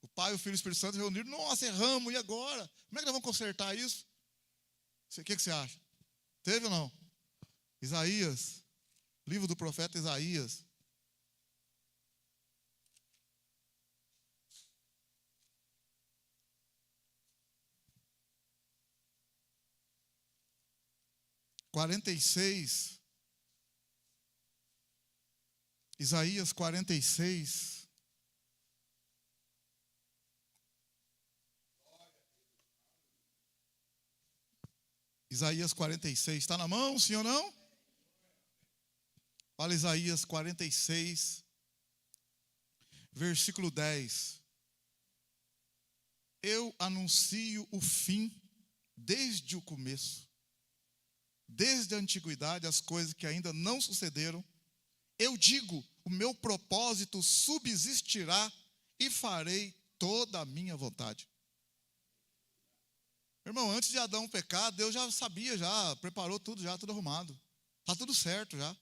O Pai, o Filho e o Espírito Santo reuniram, nossa, erramos, e agora? Como é que nós vamos consertar isso? O que você acha? Teve ou não? Isaías, livro do profeta Isaías. Isaías 46. Isaías 46. Está na mão, sim ou não? Olha Isaías 46, versículo 10. Eu anuncio o fim desde o começo. Desde a antiguidade, as coisas que ainda não sucederam. Eu digo, o meu propósito subsistirá e farei toda a minha vontade. Irmão, antes de Adão pecar, Deus já sabia, já preparou tudo, já tudo arrumado. Está tudo certo já.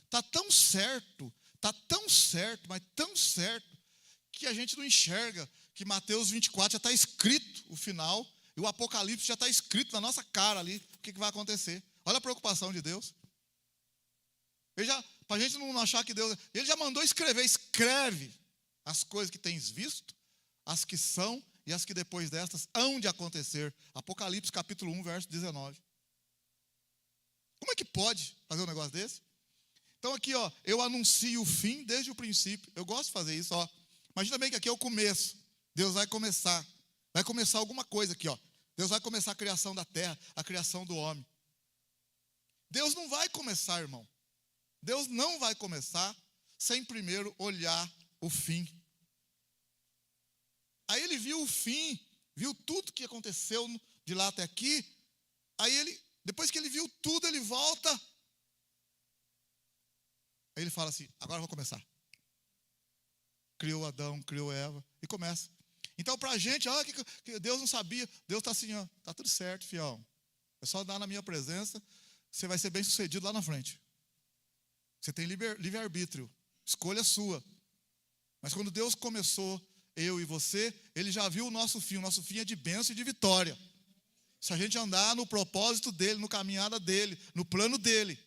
Está tão certo, mas tão certo, que a gente não enxerga que Mateus 24 já está escrito o final, e o Apocalipse já está escrito na nossa cara ali, o que vai acontecer. Olha a preocupação de Deus. Para a gente não achar que Deus... Ele já mandou escrever, escreve as coisas que tens visto, as que são e as que depois destas hão de acontecer. Apocalipse capítulo 1, verso 19. Como é que pode fazer um negócio desse? Então aqui, ó, eu anuncio o fim desde o princípio. Eu gosto de fazer isso, ó. Imagina bem que aqui é o começo. Deus vai começar alguma coisa aqui, ó. Deus vai começar a criação da terra, a criação do homem. Deus não vai começar, irmão. Deus não vai começar sem primeiro olhar o fim. Aí ele viu o fim, viu tudo que aconteceu de lá até aqui. Aí ele, depois que ele viu tudo, ele volta. Aí ele fala assim, agora eu vou começar. Criou Adão, criou Eva e começa. Então para a gente, que Deus não sabia, Deus está assim, ó, está tudo certo, fiel. É só dar na minha presença, você vai ser bem sucedido lá na frente. Você tem livre-arbítrio, escolha sua. Mas quando Deus começou, eu e você, Ele já viu o nosso fim é de bênção e de vitória. Se a gente andar no propósito dEle, no caminhada dEle, no plano dEle.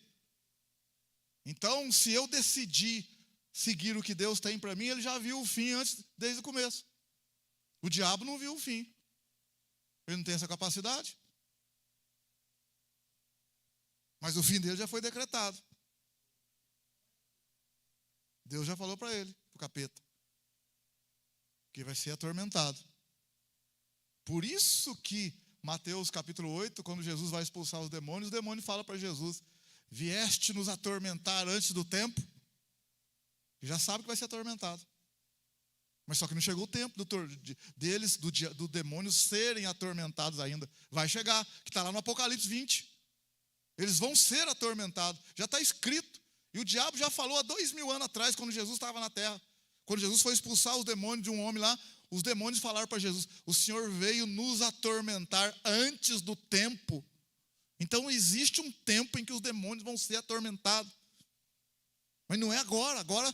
Então, se eu decidir seguir o que Deus tem para mim, Ele já viu o fim desde o começo. O diabo não viu o fim. Ele não tem essa capacidade. Mas o fim dele já foi decretado. Deus já falou para ele, para o capeta, que vai ser atormentado. Por isso que Mateus capítulo 8, quando Jesus vai expulsar os demônios fala para Jesus, vieste nos atormentar antes do tempo? E já sabe que vai ser atormentado. Mas só que não chegou o tempo do demônio serem atormentados ainda. Vai chegar, que está lá no Apocalipse 20. Eles vão ser atormentados, já está escrito. E o diabo já falou há 2000 anos atrás, quando Jesus estava na terra. Quando Jesus foi expulsar os demônios de um homem lá, os demônios falaram para Jesus, o Senhor veio nos atormentar antes do tempo. Então existe um tempo em que os demônios vão ser atormentados. Mas não é agora, agora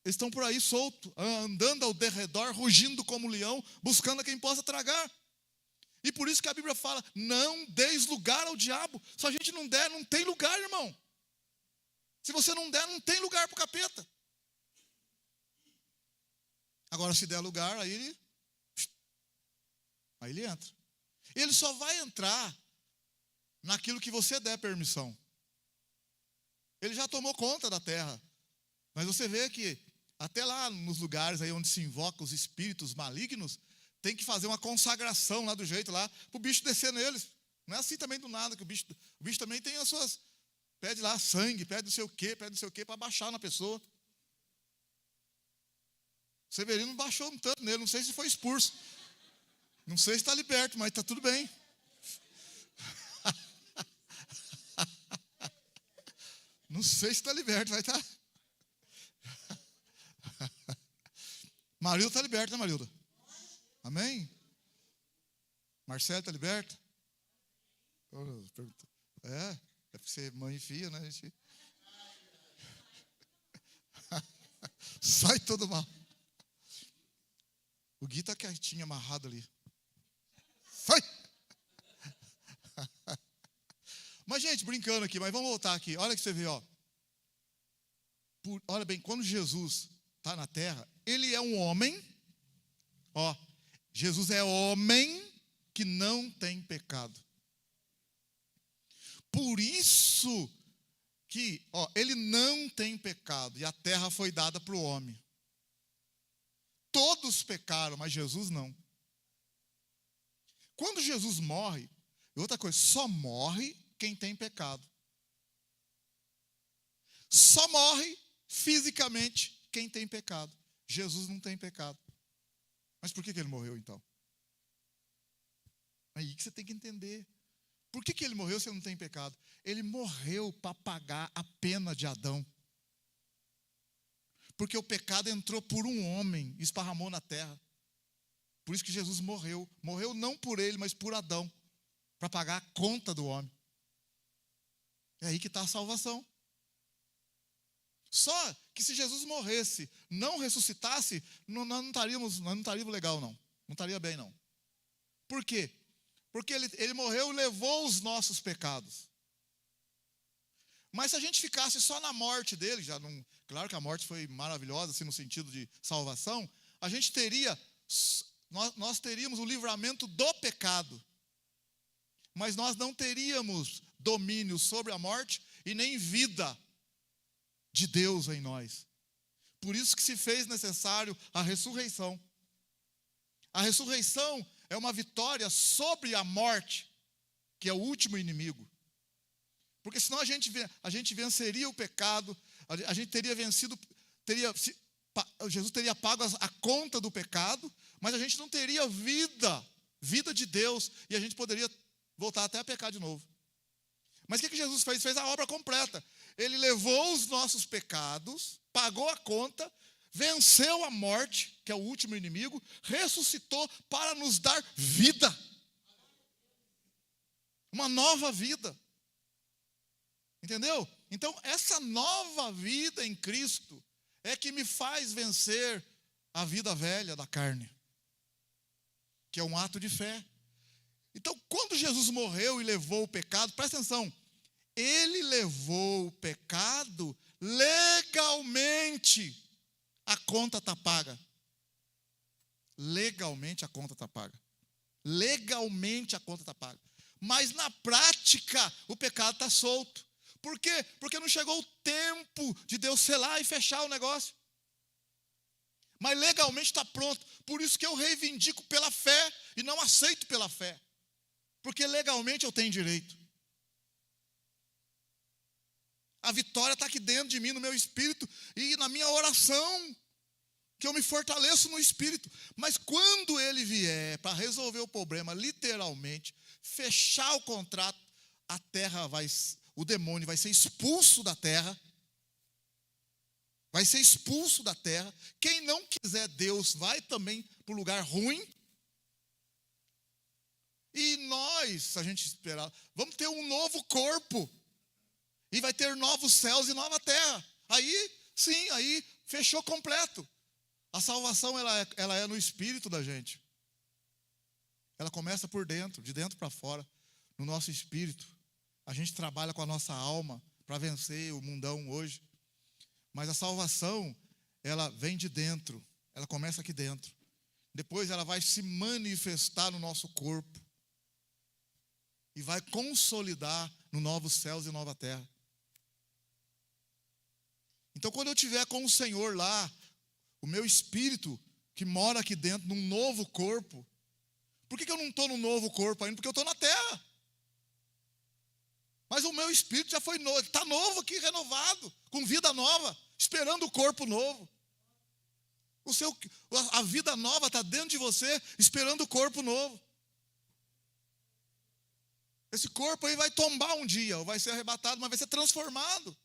eles estão por aí soltos, andando ao derredor, rugindo como leão, buscando a quem possa tragar. E por isso que a Bíblia fala, não deis lugar ao diabo. Se a gente não der, não tem lugar, irmão. Se você não der, não tem lugar para o capeta. Agora, se der lugar, aí ele entra. Ele só vai entrar naquilo que você der permissão. Ele já tomou conta da terra. Mas você vê que até lá nos lugares aí onde se invoca os espíritos malignos, tem que fazer uma consagração lá do jeito lá, para o bicho descer neles. Não é assim também do nada, que o bicho também tem as suas... Pede lá sangue, pede não sei o quê, para baixar na pessoa. Severino baixou um tanto nele, não sei se foi expulso. Não sei se está liberto, mas está tudo bem. Não sei se está liberto, vai estar. Marilda está liberta, né, Marilda? Amém? Marcelo está liberta? É porque você é mãe e filha, né, gente? Sai todo mal. O Gui está quietinho, amarrado ali. Sai! Mas, gente, brincando aqui, mas vamos voltar aqui. Olha que você vê, ó. Olha bem, quando Jesus está na terra, ele é um homem, ó. Jesus é homem que não tem pecado. Por isso que, ó, ele não tem pecado e a terra foi dada para o homem. Todos pecaram, mas Jesus não. Quando Jesus morre, e outra coisa, só morre quem tem pecado. Só morre fisicamente quem tem pecado. Jesus não tem pecado. Mas por que ele morreu então? Aí que você tem que entender. Por que ele morreu se ele não tem pecado? Ele morreu para pagar a pena de Adão. Porque o pecado entrou por um homem, esparramou na terra. Por isso que Jesus morreu. Morreu não por ele, mas por Adão. Para pagar a conta do homem. É aí que está a salvação. Só que se Jesus morresse, não ressuscitasse, nós não estaríamos legal, não. Não estaria bem, não. Por quê? Porque ele morreu e levou os nossos pecados. Mas se a gente ficasse só na morte dele, já não, claro que a morte foi maravilhosa, assim, no sentido de salvação, a gente nós teríamos o livramento do pecado. Mas nós não teríamos domínio sobre a morte e nem vida de Deus em nós. Por isso que se fez necessário a ressurreição. A ressurreição é uma vitória sobre a morte, que é o último inimigo. Porque senão a gente venceria o pecado, a gente teria vencido, Jesus teria pago a conta do pecado, mas a gente não teria vida de Deus, e a gente poderia voltar até a pecar de novo. Mas o que Jesus fez? Fez a obra completa. Ele levou os nossos pecados, pagou a conta, venceu a morte, que é o último inimigo, ressuscitou para nos dar vida. Uma nova vida. Entendeu? Então, essa nova vida em Cristo é que me faz vencer a vida velha da carne, que é um ato de fé. Então, quando Jesus morreu e levou o pecado, presta atenção, ele levou o pecado legalmente. A conta está paga. Legalmente a conta está paga. Legalmente a conta está paga. Mas na prática o pecado está solto. Por quê? Porque não chegou o tempo de Deus selar e fechar o negócio. Mas legalmente está pronto. Por isso que eu reivindico pela fé e não aceito pela fé. Porque legalmente eu tenho direito. A vitória está aqui dentro de mim, no meu espírito e na minha oração, que eu me fortaleço no espírito. Mas quando ele vier para resolver o problema, literalmente, fechar o contrato, o demônio vai ser expulso da terra. Vai ser expulso da terra. Quem não quiser Deus vai também para o lugar ruim. E nós, se a gente esperar, vamos ter um novo corpo. E vai ter novos céus e nova terra. Aí, sim, aí fechou completo. A salvação, ela é no espírito da gente. Ela começa por dentro, de dentro para fora, no nosso espírito. A gente trabalha com a nossa alma para vencer o mundão hoje. Mas a salvação, ela vem de dentro. Ela começa aqui dentro. Depois ela vai se manifestar no nosso corpo. E vai consolidar no novos céus e nova terra. Então, quando eu estiver com o Senhor lá, o meu espírito, que mora aqui dentro, num novo corpo, Por que eu não estou no novo corpo ainda? Porque eu estou na terra. Mas o meu espírito já foi novo, está novo aqui, renovado, com vida nova, esperando o corpo novo. A vida nova está dentro de você, esperando o corpo novo. Esse corpo aí vai tombar um dia, ou vai ser arrebatado, mas vai ser transformado.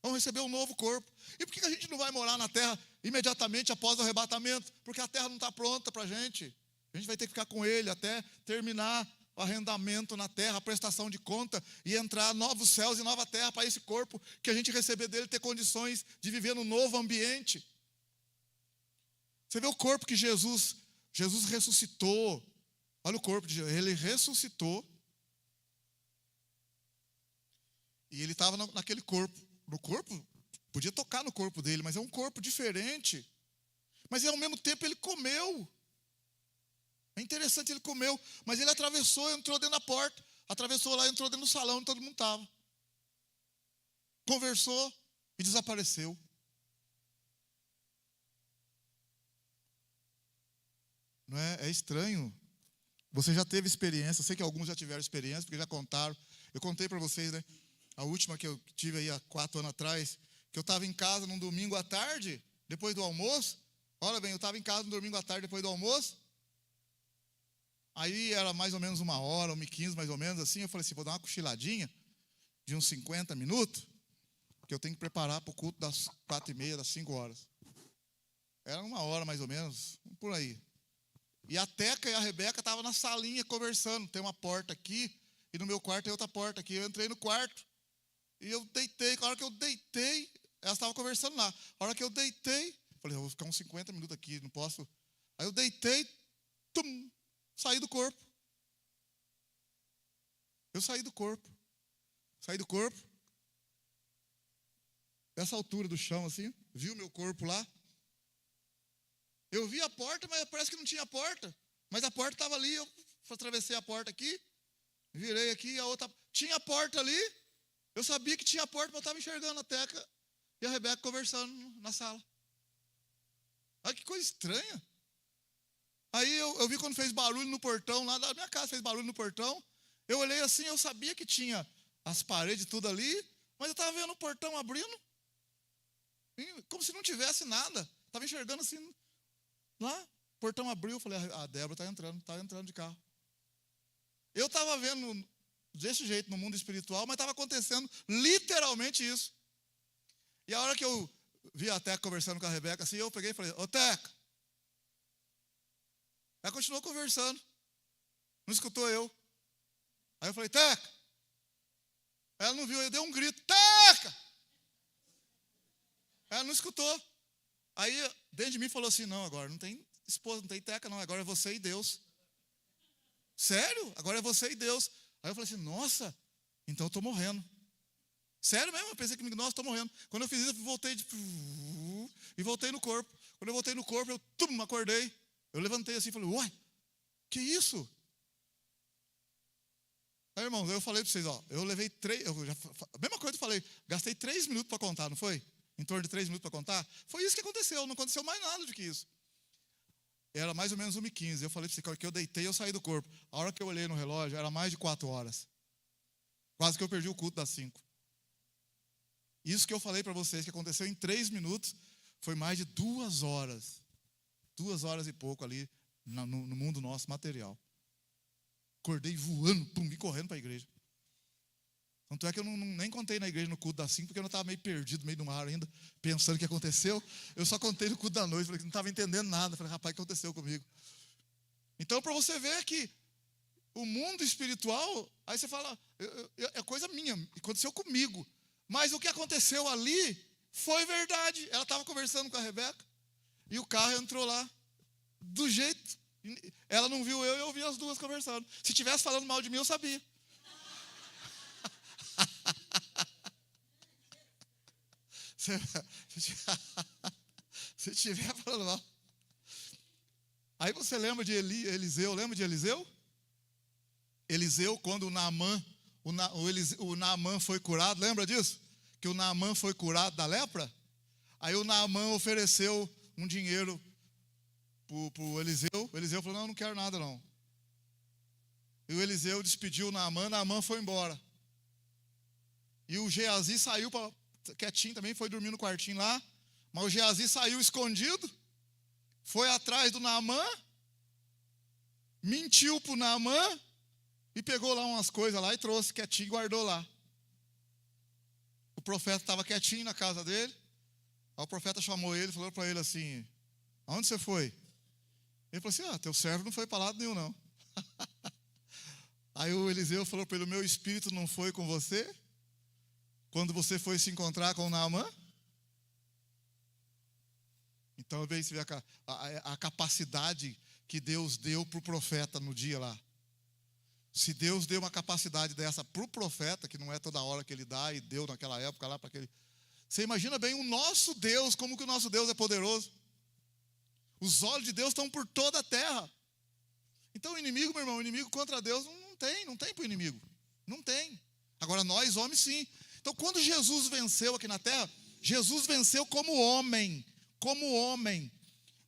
Vamos receber um novo corpo. E por que a gente não vai morar na terra imediatamente após o arrebatamento? Porque a terra não está pronta para a gente. A gente vai ter que ficar com ele até terminar o arrendamento na terra, a prestação de conta, e entrar novos céus e nova terra para esse corpo que a gente receber dele ter condições de viver no novo ambiente. Você vê o corpo que Jesus ressuscitou. Olha o corpo de Jesus, ele ressuscitou. E ele estava naquele corpo. No corpo, podia tocar no corpo dele, mas é um corpo diferente. Mas ao mesmo tempo ele comeu. É interessante, ele comeu, mas ele atravessou, entrou dentro da porta. Atravessou lá, entrou dentro do salão onde todo mundo estava. Conversou e desapareceu. Não é? É estranho. Você já teve experiência, eu sei que alguns já tiveram experiência, porque já contaram. Eu contei para vocês, né? A última que eu tive aí há 4 anos atrás, que eu estava em casa num domingo à tarde, depois do almoço. Olha bem, eu estava em casa no domingo à tarde, depois do almoço. Aí era mais ou menos 1h, 1h15, mais ou menos assim. Eu falei assim, vou dar uma cochiladinha de uns 50 minutos, que eu tenho que preparar para o culto das 4h30, das 5h. Era 1h mais ou menos, por aí. E a Teca e a Rebeca estavam na salinha conversando. Tem uma porta aqui, e no meu quarto tem outra porta aqui. Eu entrei no quarto, e eu deitei. A hora que eu deitei, elas estavam conversando lá. A hora que eu deitei, falei, eu vou ficar uns 50 minutos aqui, não posso. Aí eu deitei, saí do corpo. Eu saí do corpo. Saí do corpo. Essa altura do chão, assim, vi o meu corpo lá. Eu vi a porta, mas parece que não tinha porta. Mas a porta estava ali, eu atravessei a porta aqui, virei aqui, a outra... Tinha a porta ali, eu sabia que tinha a porta, mas eu estava enxergando a Teca e a Rebeca conversando na sala. Olha que coisa estranha. Aí eu vi quando fez barulho no portão, lá da minha casa fez barulho no portão. Eu olhei assim, eu sabia que tinha as paredes tudo ali, mas eu estava vendo o portão abrindo, como se não tivesse nada. Estava enxergando assim, lá, o portão abriu, eu falei, a Débora está entrando de carro. Eu estava vendo desse jeito no mundo espiritual, mas estava acontecendo literalmente isso. E a hora que eu vi a Teca conversando com a Rebeca, assim, eu peguei e falei, ô Teca. Ela continuou conversando. Não escutou eu. Aí eu falei, Teca. Ela não viu, eu dei um grito, Teca! Ela não escutou. Aí dentro de mim falou assim, não, agora não tem esposa, não tem Teca não, agora é você e Deus. Sério? Agora é você e Deus. Aí eu falei assim, nossa, então eu estou morrendo. Sério mesmo, eu pensei que, nossa, estou morrendo. Quando eu fiz isso, eu voltei e voltei no corpo. Quando eu voltei no corpo, eu acordei. Eu levantei assim e falei, uai, que isso? Aí, irmãos, eu falei para vocês, ó, eu levei 3, a mesma coisa que eu falei, gastei 3 minutos para contar, não foi? Em torno de 3 minutos para contar. Foi isso que aconteceu, não aconteceu mais nada do que isso. Era mais ou menos 1h15, eu falei para vocês que eu deitei, eu saí do corpo. A hora que eu olhei no relógio, era mais de 4 horas. Quase que eu perdi o culto das 5. Isso que eu falei para vocês, que aconteceu em 3 minutos, foi mais de 2 horas. 2 horas e pouco ali no mundo nosso material. Acordei voando, vim correndo para a igreja. Tanto é que eu nem contei na igreja no culto das 5, porque eu não estava meio perdido, meio no mar ainda, pensando o que aconteceu. Eu só contei no culto da noite, falei que não estava entendendo nada. Falei, rapaz, o que aconteceu comigo? Então, para você ver que o mundo espiritual, aí você fala, é coisa minha, aconteceu comigo. Mas o que aconteceu ali foi verdade. Ela estava conversando com a Rebeca e o carro entrou lá do jeito. Ela não viu eu e eu vi as duas conversando. Se estivesse falando mal de mim, eu sabia. Se estiver falando mal. Aí você lembra de Eliseu? Lembra de Eliseu? Eliseu, quando o Naamã foi curado, lembra disso? Que o Naamã foi curado da lepra? Aí o Naamã ofereceu um dinheiro para o Eliseu. O Eliseu falou, não quero nada não. E o Eliseu despediu Naamã foi embora. E o Geazi saiu quietinho também, foi dormir no quartinho lá. Mas o Geazi saiu escondido, foi atrás do Naamã, mentiu para o Naamã e pegou lá umas coisas lá e trouxe quietinho e guardou lá. O profeta estava quietinho na casa dele. Aí o profeta chamou ele e falou para ele assim: aonde você foi? Ele falou assim: teu servo não foi para lado nenhum não. Aí o Eliseu falou para ele: o meu espírito não foi com você quando você foi se encontrar com o Naamã? Então veio se ver a capacidade que Deus deu para o profeta no dia lá. Se Deus deu uma capacidade dessa para o profeta, que não é toda hora que ele dá, e deu naquela época lá para aquele. Você imagina bem o nosso Deus, como que o nosso Deus é poderoso. Os olhos de Deus estão por toda a terra. Então o inimigo, meu irmão, o inimigo contra Deus não tem para o inimigo. Não tem. Agora nós, homens, sim. Então quando Jesus venceu aqui na terra, Jesus venceu como homem. Como homem.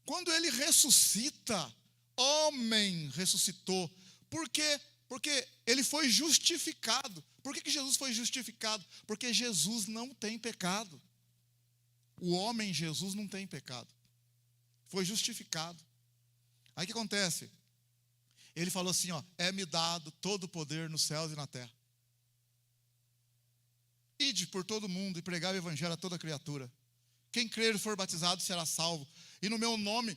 Quando ele ressuscita, homem ressuscitou. Por quê? Porque ele foi justificado. Por que Jesus foi justificado? Porque Jesus não tem pecado. O homem Jesus não tem pecado. Foi justificado. Aí o que acontece? Ele falou assim, é-me dado todo o poder nos céus e na terra. Ide por todo mundo e pregai o evangelho a toda criatura. Quem crer e for batizado será salvo. E no meu nome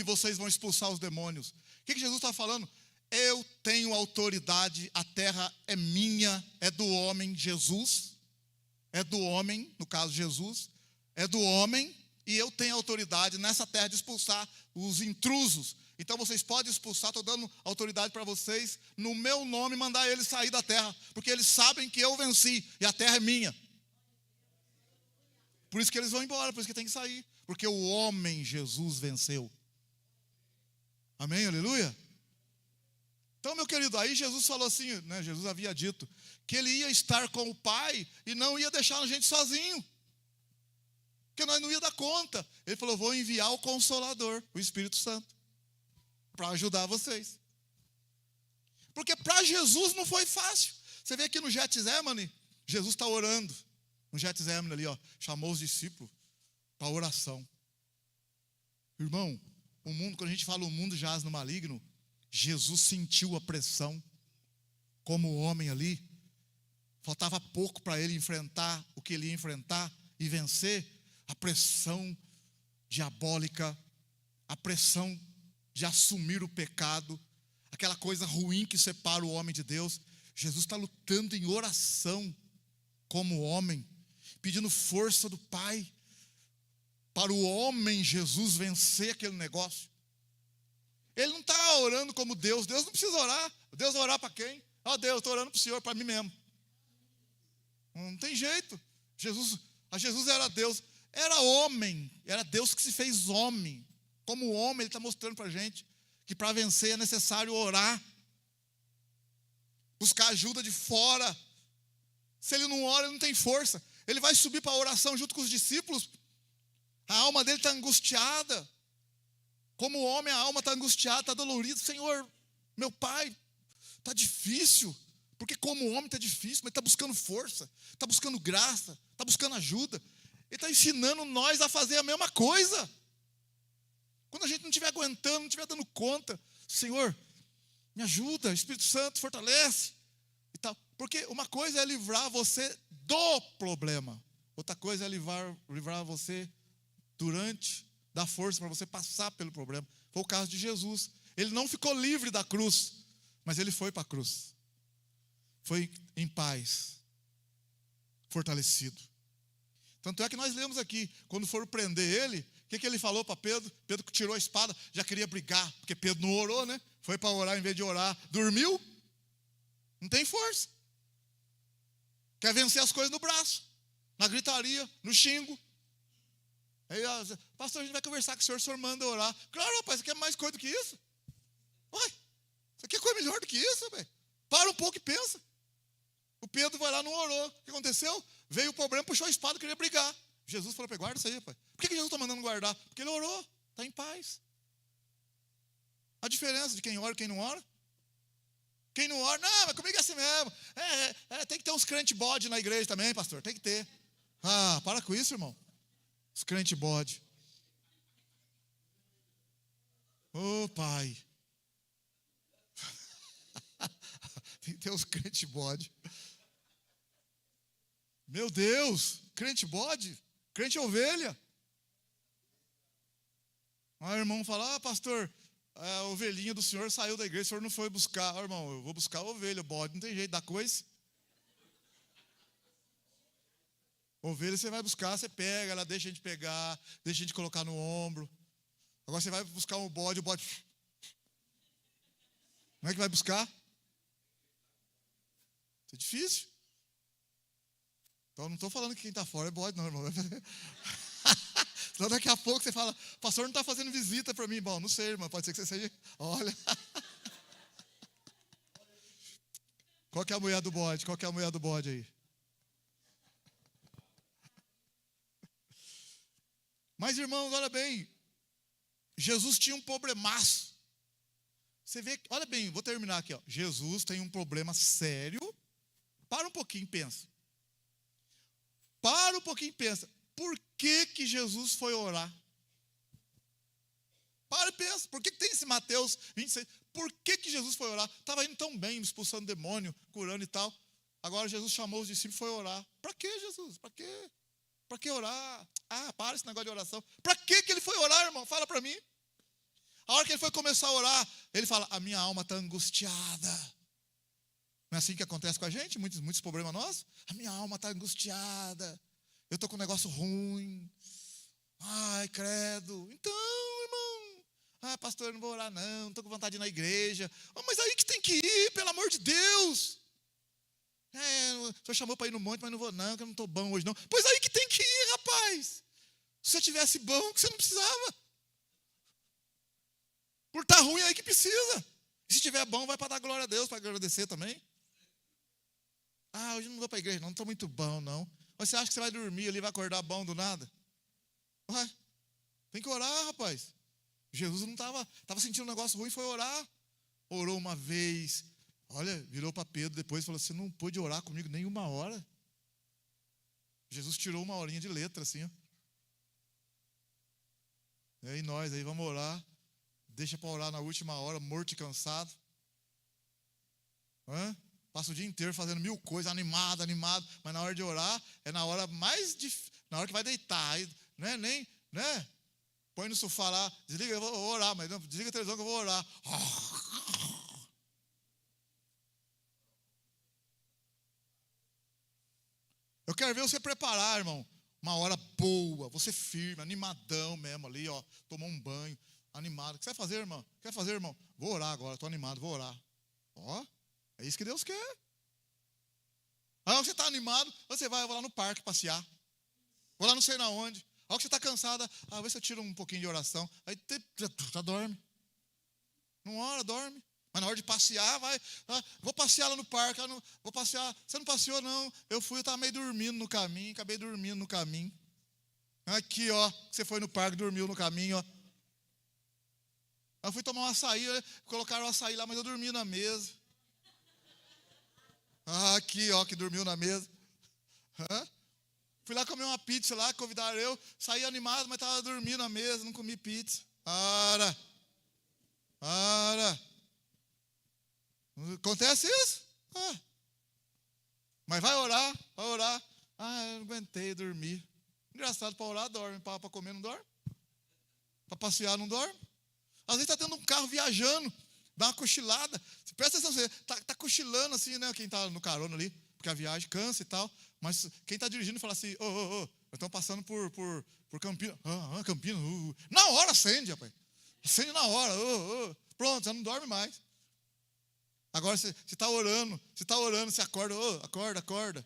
vocês vão expulsar os demônios. O que Jesus está falando? Eu tenho autoridade, a terra é minha, é do homem Jesus. É do homem, no caso Jesus. É do homem e eu tenho autoridade nessa terra de expulsar os intrusos. Então vocês podem expulsar, estou dando autoridade para vocês, no meu nome, mandar eles sair da terra. Porque eles sabem que eu venci e a terra é minha. Por isso que eles vão embora, por isso que tem que sair. Porque o homem Jesus venceu. Amém? Aleluia? Então, meu querido, aí Jesus falou assim, né? Jesus havia dito que ele ia estar com o Pai e não ia deixar a gente sozinho. Porque nós não ia dar conta. Ele falou, vou enviar o Consolador, o Espírito Santo, para ajudar vocês. Porque para Jesus não foi fácil. Você vê aqui no Getsemane, Jesus está orando. No Getsemane ali, chamou os discípulos para oração. Irmão, o mundo, quando a gente fala o mundo jaz no maligno, Jesus sentiu a pressão como homem ali. Faltava pouco para ele enfrentar o que ele ia enfrentar e vencer a pressão diabólica, a pressão de assumir o pecado, aquela coisa ruim que separa o homem de Deus. Jesus está lutando em oração como homem, pedindo força do Pai para o homem Jesus vencer aquele negócio. Ele não está orando como Deus. Deus não precisa orar. Deus vai orar para quem? Deus, estou orando para o Senhor, para mim mesmo. Não tem jeito. Jesus era Deus, era homem, era Deus que se fez homem. Como homem, ele está mostrando para a gente que para vencer é necessário orar, buscar ajuda de fora. Se ele não ora, ele não tem força. Ele vai subir para a oração junto com os discípulos. A alma dele está angustiada. Como homem, a alma está angustiada, está dolorida. Senhor, meu Pai, está difícil. Porque como homem está difícil, mas está buscando força, está buscando graça, está buscando ajuda. Ele está ensinando nós a fazer a mesma coisa. Quando a gente não estiver aguentando, não estiver dando conta, Senhor, me ajuda, Espírito Santo, fortalece. E tal. Porque uma coisa é livrar você do problema. Outra coisa é livrar você durante, dar força para você passar pelo problema. Foi o caso de Jesus. Ele não ficou livre da cruz, mas ele foi para a cruz. Foi em paz, fortalecido. Tanto é que nós lemos aqui, quando foram prender ele, o que ele falou para Pedro? Pedro que tirou a espada, já queria brigar, porque Pedro não orou, né? Foi para orar em vez de orar, dormiu, não tem força. Quer vencer as coisas no braço, na gritaria, no xingo. Aí, pastor, a gente vai conversar com o senhor manda orar. Claro, rapaz, você quer mais coisa do que isso? Uai, isso aqui é coisa melhor do que isso, velho. Para um pouco e pensa. O Pedro vai lá, não orou. O que aconteceu? Veio o problema, puxou a espada, queria brigar. Jesus falou, guarda isso aí, pai. Por que Jesus está mandando guardar? Porque ele orou, está em paz. A diferença de quem ora e quem não ora. Quem não ora, não, mas comigo é assim mesmo. Tem que ter uns crente bode na igreja também, pastor, tem que ter. Ah, para com isso, irmão. Os crente bode. Ô, pai. Tem que ter uns crente bode. Meu Deus, crente bode, crente ovelha. Aí o irmão fala, pastor, a ovelhinha do senhor saiu da igreja, o senhor não foi buscar. Irmão, eu vou buscar a ovelha, bode, não tem jeito, dá coisa. Ovelha você vai buscar, você pega, ela deixa a gente pegar, deixa a gente colocar no ombro. Agora você vai buscar o bode. Como é que vai buscar? Isso é difícil. Então não estou falando que quem está fora é bode, não, irmão. Então daqui a pouco você fala, pastor não está fazendo visita para mim. Bom, não sei, irmão, pode ser que você seja. Olha. Qual que é a mulher do bode? Qual que é a mulher do bode aí? Mas, irmãos, olha bem. Jesus tinha um problemaço. Você vê, olha bem, vou terminar aqui. Ó. Jesus tem um problema sério. Para um pouquinho e pensa. Para um pouquinho e pensa. Por que Jesus foi orar? Para e pensa. Por que tem esse Mateus 26? Por que Jesus foi orar? Estava indo tão bem, expulsando demônio, curando e tal. Agora Jesus chamou os discípulos e foi orar. Para que, Jesus? Para quê? Para que orar? Ah, para esse negócio de oração. Para que ele foi orar, irmão? Fala para mim. A hora que ele foi começar a orar, ele fala, a minha alma está angustiada. Não é assim que acontece com a gente? Muitos problemas nossos? A minha alma está angustiada. Eu estou com um negócio ruim. Ai, credo. Então, irmão. Ah, pastor, eu não vou orar não estou com vontade de ir na igreja. Oh, mas aí que tem que ir, pelo amor de Deus. O senhor chamou para ir no monte, mas não vou não, que eu não estou bom hoje não. Pois aí que tem que ir, rapaz. Se você tivesse bom, que você não precisava. Por estar ruim, aí que precisa. E se estiver bom, vai para dar glória a Deus, para agradecer também. Ah, hoje não vou para a igreja não estou muito bom não. Mas você acha que você vai dormir ali, vai acordar bom do nada? Ué, tem que orar, rapaz. Jesus não estava sentindo um negócio ruim, foi orar. Orou uma vez. Olha, virou para Pedro depois e falou, você não pôde orar comigo nem uma hora. Jesus tirou uma horinha de letra assim, ó. E aí nós aí vamos orar. Deixa para orar na última hora, morto e cansado. Passa o dia inteiro fazendo 1000 coisas, animado. Mas na hora de orar, é na hora mais difícil, na hora que vai deitar. Aí, né? Põe no sofá lá, desliga, eu vou orar, mas não, desliga a televisão que eu vou orar. Eu quero ver você preparar, irmão, uma hora boa, você firme, animadão mesmo ali, ó, tomou um banho, animado. O que você vai fazer, irmão? Quer fazer, irmão? Vou orar agora, estou animado, vou orar. Ó, é isso que Deus quer. Aí você está animado, você vai, eu vou lá no parque passear. Vou lá não sei na onde. Aí você está cansada, vê se eu tiro um pouquinho de oração. Aí já dorme. Não ora, dorme. Mas na hora de passear, vou passear lá no parque, vou passear. Você não passeou, não. Eu estava meio dormindo no caminho, acabei dormindo no caminho. Aqui, ó, você foi no parque, dormiu no caminho, ó. Eu fui tomar um açaí, colocaram o açaí lá, mas eu dormi na mesa. Aqui, ó, que dormiu na mesa. Fui lá comer uma pizza lá, convidaram eu, saí animado, mas estava dormindo na mesa, não comi pizza. Para. Acontece isso? Mas vai orar. Eu não aguentei dormir. Engraçado, para orar dorme, para comer não dorme. Para passear não dorme. Às vezes está tendo um carro viajando, dá uma cochilada. Presta atenção, você está cochilando assim, né? Quem está no carona ali, porque a viagem cansa e tal. Mas quem está dirigindo fala assim, nós estamos passando por Campinas. Campinas. Na hora acende, rapaz. Acende na hora. Pronto, já não dorme mais. Agora você está orando, você acorda, acorda.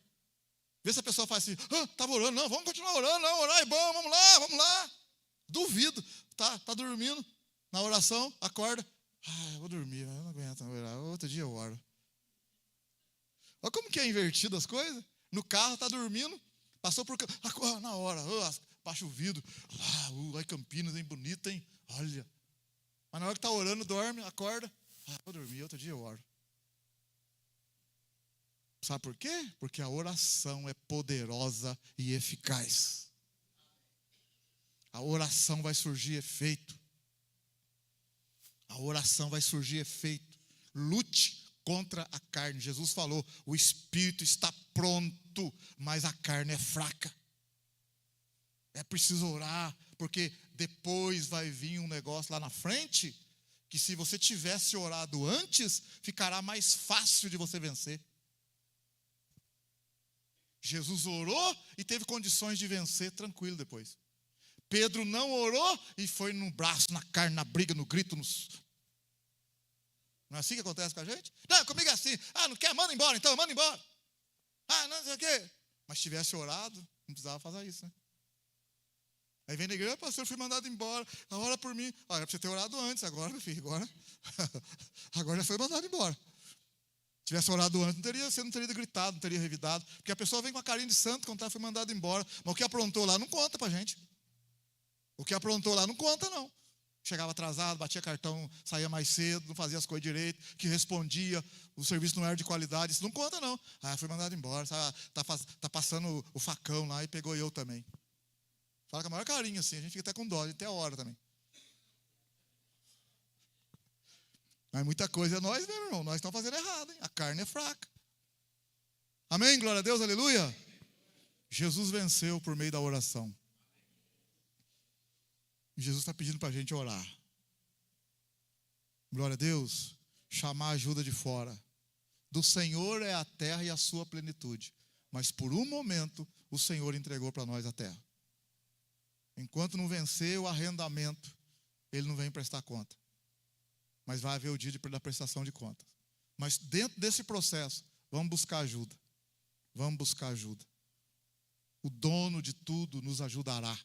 Vê se a pessoa faz assim, estava orando, não, vamos continuar orando, não, orar é bom, vamos lá. Duvido, tá dormindo na oração, acorda, eu vou dormir, eu não aguento orar, outro dia eu oro. Olha como que é invertido as coisas. No carro, está dormindo, passou por... na hora, baixa o vidro, lá em Campinas, hein, bonito, hein, olha. Mas na hora que está orando, dorme, acorda, vou dormir, outro dia eu oro. Sabe por quê? Porque a oração é poderosa e eficaz. A oração vai surgir efeito. A oração vai surgir efeito. Lute contra a carne. Jesus falou, o espírito está pronto, mas a carne é fraca. É preciso orar, porque depois vai vir um negócio lá na frente, que se você tivesse orado antes, ficará mais fácil de você vencer. Jesus orou e teve condições de vencer tranquilo depois. Pedro não orou e foi no braço, na carne, na briga, no grito. Não é assim que acontece com a gente? Não, comigo é assim. Não quer? Manda embora então, manda embora. Não sei o quê. Mas se tivesse orado, não precisava fazer isso, né? Aí vem na igreja, pastor, eu fui mandado embora. Ora por mim. Era para você ter orado antes, agora, meu filho, agora já foi mandado embora. Se tivesse orado antes, você não teria gritado, não teria revidado. Porque a pessoa vem com a carinha de santo quando foi mandado embora. Mas o que aprontou lá não conta pra gente. O que aprontou lá não conta, não. Chegava atrasado, batia cartão, saía mais cedo, não fazia as coisas direito, que respondia, o serviço não era de qualidade. Isso não conta, não. Foi mandado embora, tá passando o facão lá e pegou eu também. Fala com a maior carinho assim, a gente fica até com dó, a gente até ora também. Mas muita coisa é nós mesmo, irmão. Nós estamos fazendo errado, hein? A carne é fraca. Amém? Glória a Deus, aleluia. Jesus venceu por meio da oração. Jesus está pedindo para a gente orar. Glória a Deus. Chamar ajuda de fora. Do Senhor é a terra e a sua plenitude. Mas por um momento, o Senhor entregou para nós a terra. Enquanto não vencer o arrendamento, Ele não vem prestar conta. Mas vai haver o dia da prestação de contas. Mas dentro desse processo, vamos buscar ajuda. Vamos buscar ajuda. O dono de tudo nos ajudará.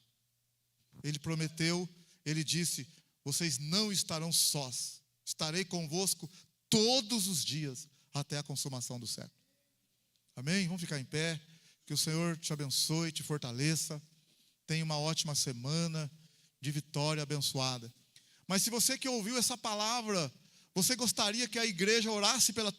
Ele prometeu, Ele disse, vocês não estarão sós. Estarei convosco todos os dias, até a consumação do século. Amém? Vamos ficar em pé. Que o Senhor te abençoe, te fortaleça. Tenha uma ótima semana de vitória abençoada. Mas se você que ouviu essa palavra, você gostaria que a igreja orasse pela